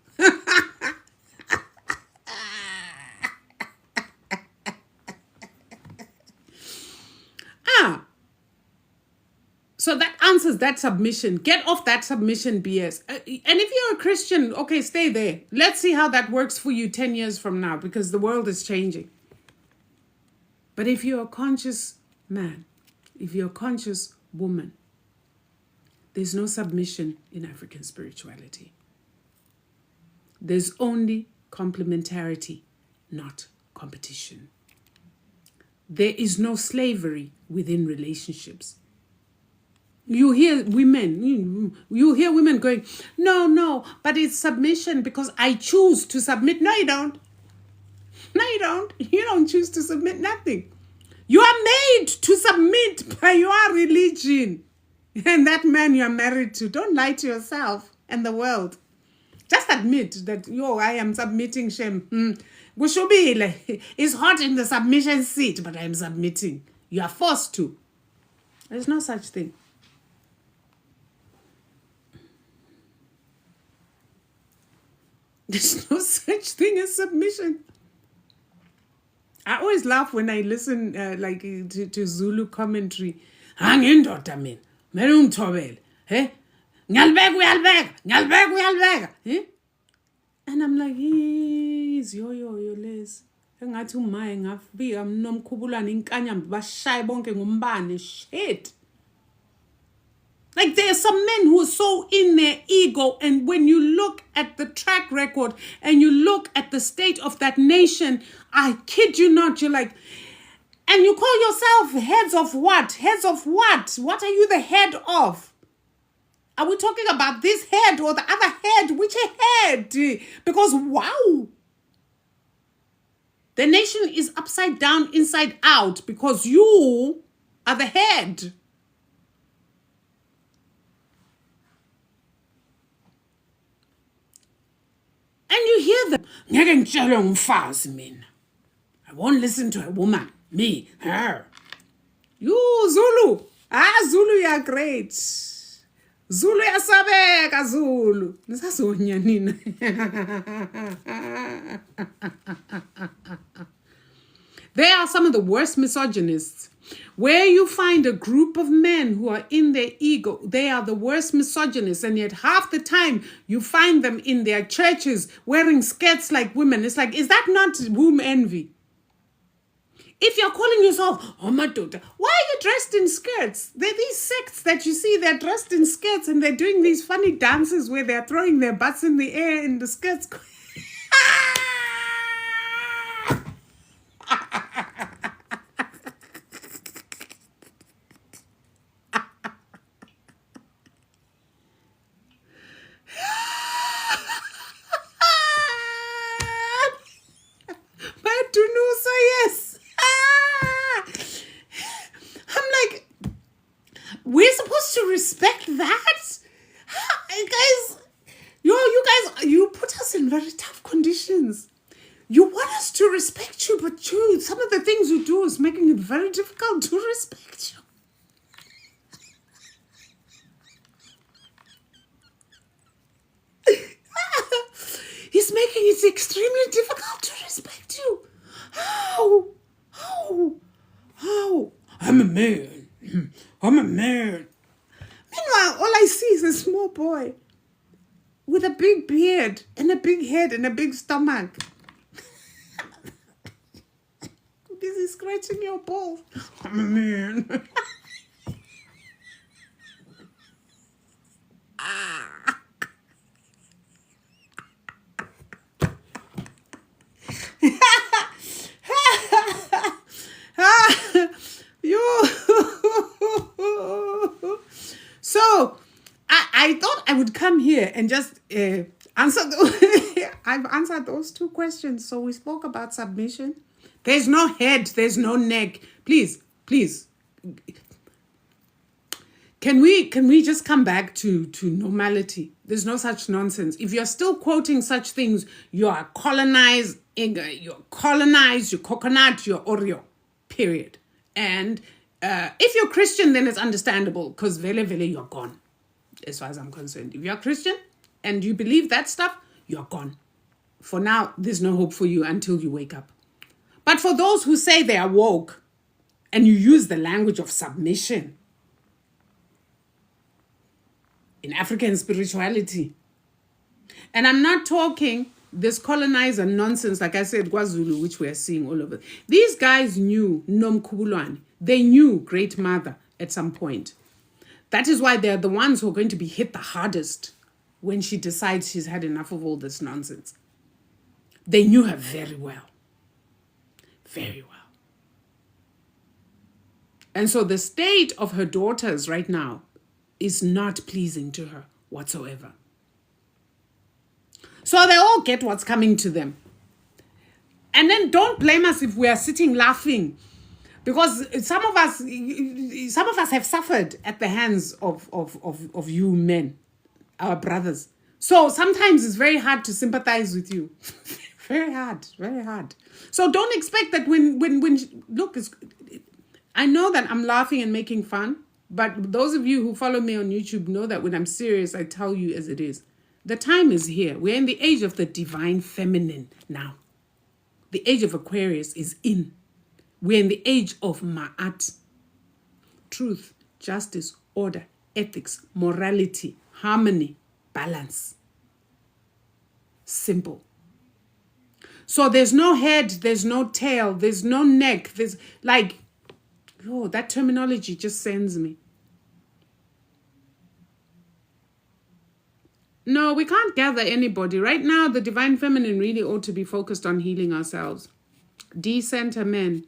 S1: So that answers that submission. Get off that submission BS. And if you're a Christian, okay, stay there. Let's see how that works for you 10 years from now, because the world is changing. But if you're a conscious man, if you're a conscious woman, there's no submission in African spirituality. There's only complementarity, not competition. There is no slavery within relationships. You hear women going, no, but it's submission because I choose to submit. No, you don't. No, you don't. You don't choose to submit nothing. You are made to submit by your religion. And that man you are married to, don't lie to yourself and the world. Just admit that, I am submitting, Shem. It's hot in the submission seat, but I am submitting. You are forced to. There's no such thing. There's no such thing as submission. I always laugh when I listen to Zulu commentary. Angindoda mina, mele ungithobele. Ngiyalibeka. And I'm like, yo les. Engathi umaye ngafika nomkhubulana inkanyamba bashaye bonke ngombane. Shit. Like there are some men who are so in their ego, and when you look at the track record and you look at the state of that nation, I kid you not, you're like, and you call yourself heads of what? Heads of what? What are you the head of? Are we talking about this head or the other head? Which head? Because wow, the nation is upside down, inside out, because you are the head. And you hear them. I won't listen to a woman. Me, her. You, Zulu. Zulu, you're great. Zulu, yasabeka, Zulu. They are some of the worst misogynists. Where you find a group of men who are in their ego, they are the worst misogynists. And yet half the time you find them in their churches wearing skirts like women. It's like, is that not womb envy? If you're calling yourself, my daughter, why are you dressed in skirts? There are these sects that you see, they're dressed in skirts and they're doing these funny dances where they're throwing their butts in the air in the skirts. We're supposed to respect that? Guys, you put us in very tough conditions. You want us to respect you, but some of the things you do is making it very difficult to respect you. He's making it extremely difficult to respect you. How? I'm a man. I'm a man. Meanwhile, all I see is a small boy with a big beard and a big head and a big stomach. Busy scratching your balls. I'm a man. So I thought I would come here and just answer I've answered those two questions. So we spoke about submission. There's no head, there's no neck. Please. Can we just come back to normality? There's no such nonsense. If you're still quoting such things, you are colonized, you're coconut, you're Oreo, period. And if you're Christian, then it's understandable because vele you're gone, as far as I'm concerned. If you're Christian and you believe that stuff, you're gone. For now, there's no hope for you until you wake up. But for those who say they are woke and you use the language of submission in African spirituality, and I'm not talking this colonizer nonsense, like I said, KwaZulu, which we are seeing all over. These guys knew Nom Kubulwane. They knew Great Mother at some point. That is why they're the ones who are going to be hit the hardest when she decides she's had enough of all this nonsense. They knew her very well. Very well. And so the state of her daughters right now is not pleasing to her whatsoever. So they all get what's coming to them. And then don't blame us if we are sitting laughing, because some of us have suffered at the hands of you men, our brothers. So sometimes it's very hard to sympathize with you. Very hard. So don't expect that when look, I know that I'm laughing and making fun, but those of you who follow me on YouTube know that when I'm serious, I tell you as it is. The time is here. We're in the age of the divine feminine now. The age of Aquarius is in. We're in the age of Ma'at. Truth, justice, order, ethics, morality, harmony, balance. Simple. So there's no head, there's no tail, there's no neck. There's like, oh, that terminology just sends me. No, we can't gather anybody. Right now, the divine feminine really ought to be focused on healing ourselves. Decenter men.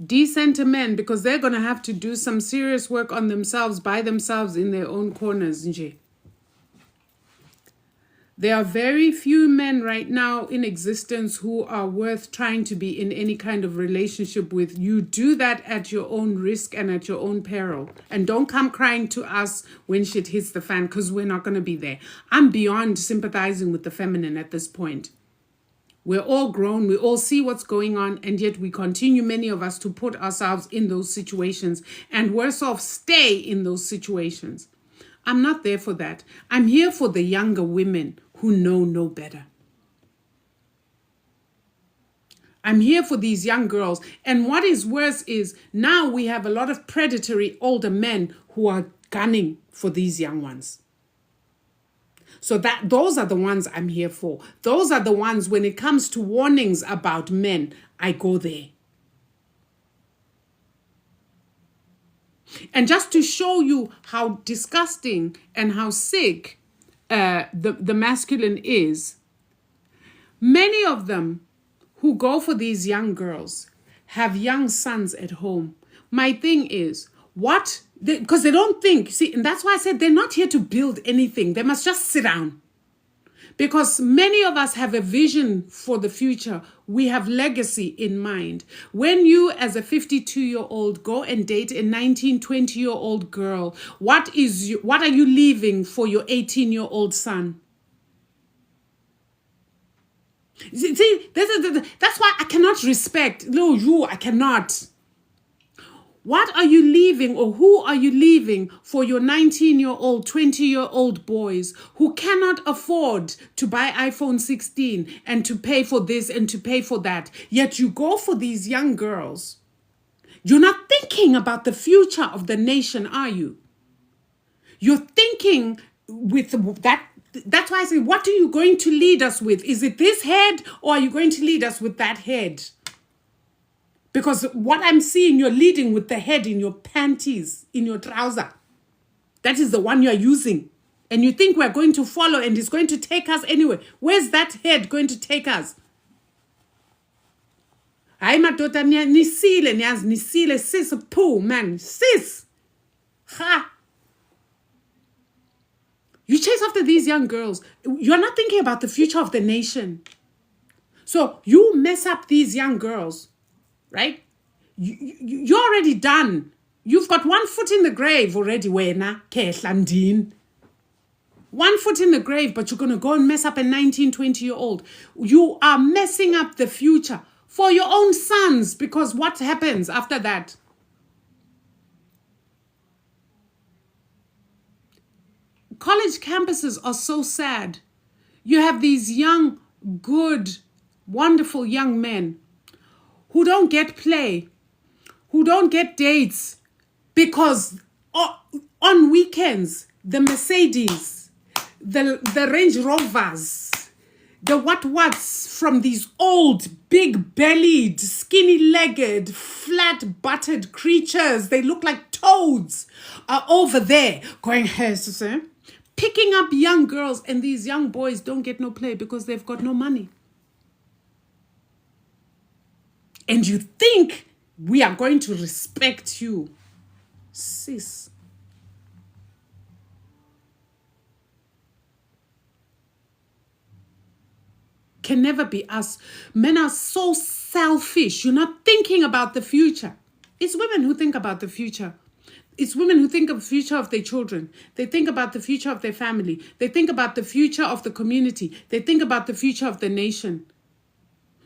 S1: Decenter men, because they're going to have to do some serious work on themselves, by themselves, in their own corners. There are very few men right now in existence who are worth trying to be in any kind of relationship with. You do that at your own risk and at your own peril. And don't come crying to us when shit hits the fan, because we're not going to be there. I'm beyond sympathizing with the feminine at this point. We're all grown, we all see what's going on, and yet we continue, many of us, to put ourselves in those situations, and worse off, stay in those situations. I'm not there for that. I'm here for the younger women who know no better. I'm here for these young girls. And what is worse is now we have a lot of predatory older men who are gunning for these young ones. So those are the ones I'm here for. Those are the ones, when it comes to warnings about men, I go there. And just to show you how disgusting and how sick the masculine is, many of them who go for these young girls have young sons at home. My thing is, because they don't think, see, and that's why I said they're not here to build anything. They must just sit down. Because many of us have a vision for the future. We have legacy in mind. When you, as a 52-year-old, go and date a 19, 20-year-old girl, what are you leaving for your 18-year-old son? See, that's why I cannot respect. No, I cannot. What are you leaving, or who are you leaving for your 19-year-old, 20-year-old boys who cannot afford to buy iPhone 16 and to pay for this and to pay for that? Yet you go for these young girls. You're not thinking about the future of the nation, are you? You're thinking with that. That's why I say, what are you going to lead us with? Is it this head, or are you going to lead us with that head? Because what I'm seeing, you're leading with the head in your panties, in your trouser. That is the one you're using. And you think we're going to follow and it's going to take us anywhere. Where's that head going to take us? Hayi madoda nisile niyazi nisile sis poo man sis. Ha. You chase after these young girls. You're not thinking about the future of the nation. So you mess up these young girls. Right? You're already done. You've got one foot in the grave already, wena, Kehlandin. One foot in the grave, but you're going to go and mess up a 19, 20-year-old. You are messing up the future for your own sons, because what happens after that? College campuses are so sad. You have these young, good, wonderful young men who don't get play, who don't get dates, because on weekends, the Mercedes, the Range Rovers, the what's from these old, big-bellied, skinny-legged, flat-butted creatures, they look like toads, are over there going, picking up young girls, and these young boys don't get no play because they've got no money. And you think we are going to respect you. Sis. Can never be us. Men are so selfish. You're not thinking about the future. It's women who think about the future. It's women who think of the future of their children. They think about the future of their family. They think about the future of the community. They think about the future of the nation.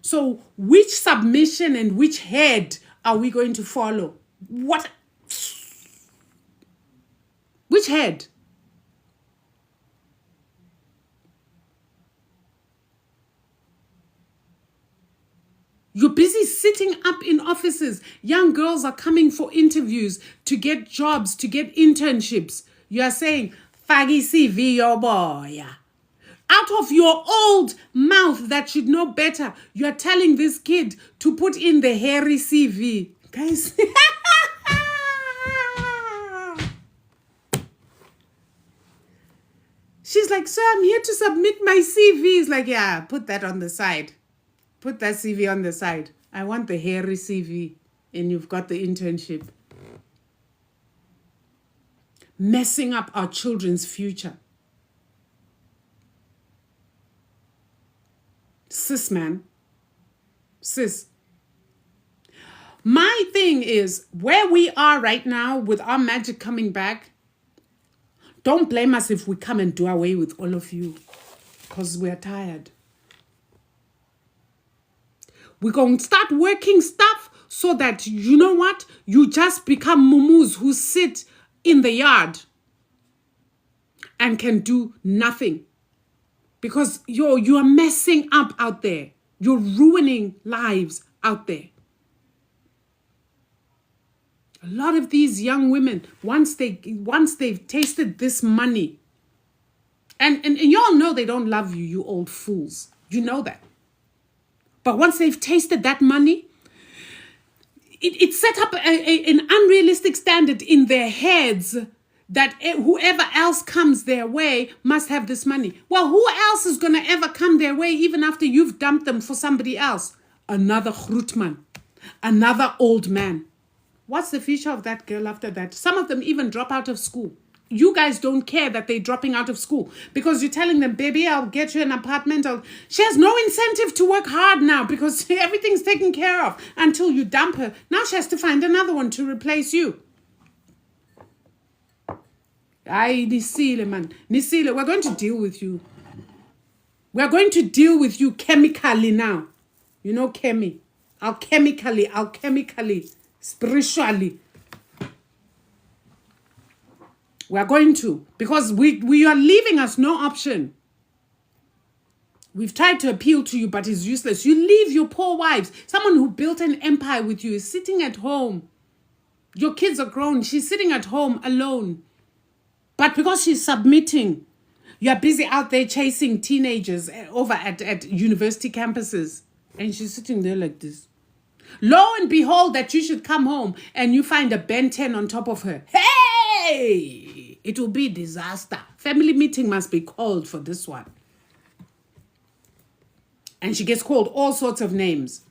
S1: So which submission and which head are we going to follow? What? Which head? You're busy sitting up in offices. Young girls are coming for interviews to get jobs, to get internships. You are saying, Fagi CV your boy. Out of your old mouth that should know better, you are telling this kid to put in the hairy CV. Guys. She's like, sir, I'm here to submit my CV. He's like, yeah, put that on the side. Put that CV on the side. I want the hairy CV. And you've got the internship. Messing up our children's future. Sis, man. Sis. My thing is, where we are right now with our magic coming back, don't blame us if we come and do away with all of you. Because we're tired. We're going to start working stuff so that, you know what? You just become mumus who sit in the yard and can do nothing. Because you are messing up out there. You're ruining lives out there. A lot of these young women, once they've tasted this money, and you all know they don't love you, you old fools. You know that. But once they've tasted that money, it set up an unrealistic standard in their heads that whoever else comes their way must have this money. Well, who else is going to ever come their way even after you've dumped them for somebody else? Another grootman, another old man. What's the future of that girl after that? Some of them even drop out of school. You guys don't care that they're dropping out of school because you're telling them, baby, I'll get you an apartment. She has no incentive to work hard now because everything's taken care of until you dump her. Now she has to find another one to replace you. Ay, Nisile, man. Nisile, we're going to deal with you. We're going to deal with you chemically now. You know, alchemically, spiritually. We're going to, because we are leaving us no option. We've tried to appeal to you, but it's useless. You leave your poor wives. Someone who built an empire with you is sitting at home. Your kids are grown. She's sitting at home alone. But because she's submitting, you're busy out there chasing teenagers over at university campuses. And she's sitting there like this. Lo and behold, that you should come home and you find a Ben 10 on top of her. Hey! It will be disaster. Family meeting must be called for this one. And she gets called all sorts of names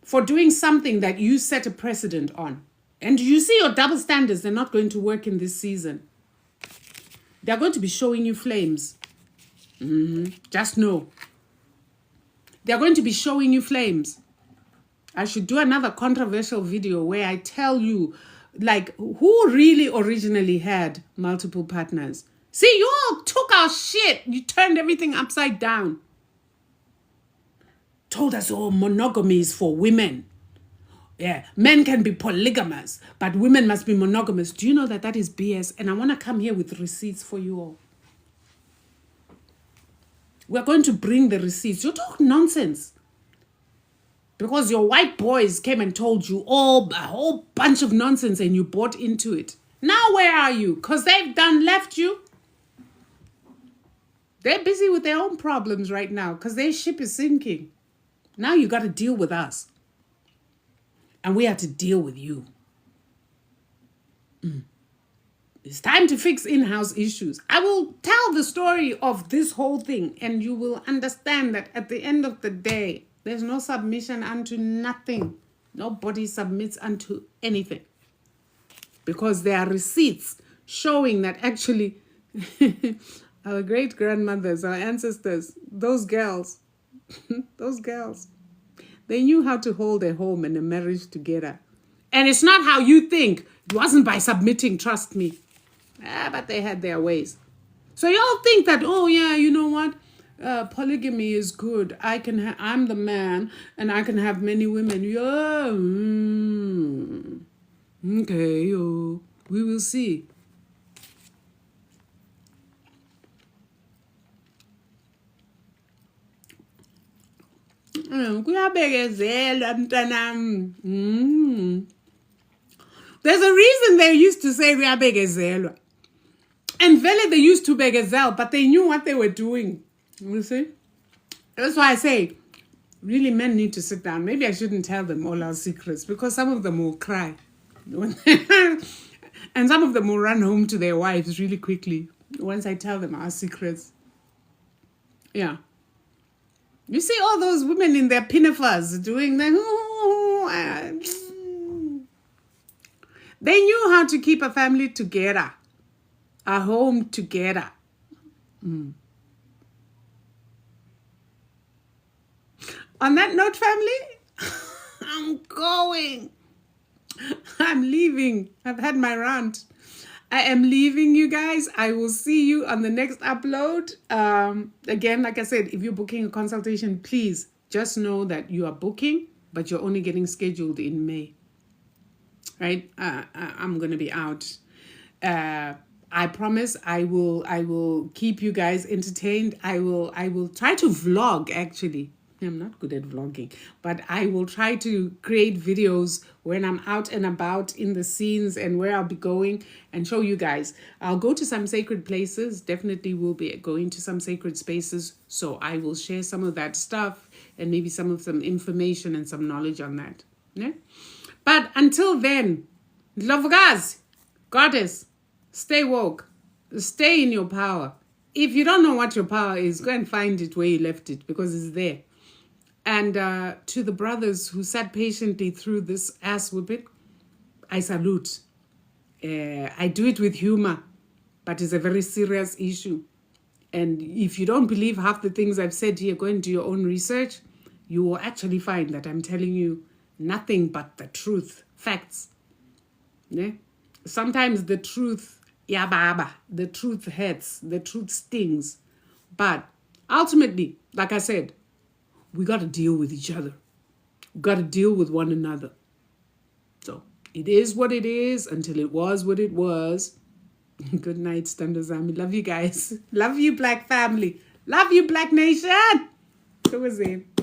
S1: for doing something that you set a precedent on. And you see your double standards, they're not going to work in this season. They're going to be showing you flames. Just know. They're going to be showing you flames. I should do another controversial video where I tell you, like, who really originally had multiple partners. See, you all took our shit. You turned everything upside down. Told us, oh, monogamy is for women. Yeah, men can be polygamous, but women must be monogamous. Do you know that that is BS? And I want to come here with receipts for you all. We're going to bring the receipts. You talk nonsense. Because your white boys came and told you all a whole bunch of nonsense and you bought into it. Now where are you? Because they've left you. They're busy with their own problems right now because their ship is sinking. Now you got to deal with us. And we have to deal with you. It's time to fix in-house issues. I will tell the story of this whole thing and you will understand that at the end of the day, there's no submission unto nothing. Nobody submits unto anything. Because there are receipts showing that actually our great-grandmothers, our ancestors, those girls, they knew how to hold a home and a marriage together. And it's not how you think. It wasn't by submitting, trust me. But they had their ways. So y'all think that, oh yeah, you know what? Polygamy is good. I'm the man and I can have many women. Yeah. Okay, we will see. Kuyabekezelwa mntanami. There's a reason they used to say kuyabekezelwa. And vele they used to begezel, but they knew what they were doing. You see? That's why I say, really men need to sit down. Maybe I shouldn't tell them all our secrets because some of them will cry. And some of them will run home to their wives really quickly once I tell them our secrets. Yeah. You see all those women in their pinafores doing that. They knew how to keep a family together, a home together. On that note, family, I'm going. I'm leaving. I've had my rant. I am leaving you guys. I will see you on the next upload. Again, like I said, if you're booking a consultation, please just know that you are booking, but you're only getting scheduled in May. Right? I'm going to be out. I promise I will keep you guys entertained. I will try to vlog actually. I'm not good at vlogging, but I will try to create videos when I'm out and about in the scenes and where I'll be going and show you guys. I'll go to some sacred places. Definitely will be going to some sacred spaces. So I will share some of that stuff and maybe some information and some knowledge on that. Yeah? But until then, love guys, goddess, stay woke, stay in your power. If you don't know what your power is, go and find it where you left it because it's there. And to the brothers who sat patiently through this ass whipping, I salute. I do it with humor, but it's a very serious issue. And if you don't believe half the things I've said here, go and do your own research. You will actually find that I'm telling you nothing but the truth, facts. Yeah? Sometimes the truth Yeah, baba. The truth hurts. The truth stings. But ultimately, like I said, we got to deal with each other. We got to deal with one another. So it is what it is until it was what it was. Good night, Standazami. Love you guys. Love you, Black family. Love you, Black Nation. Who was it?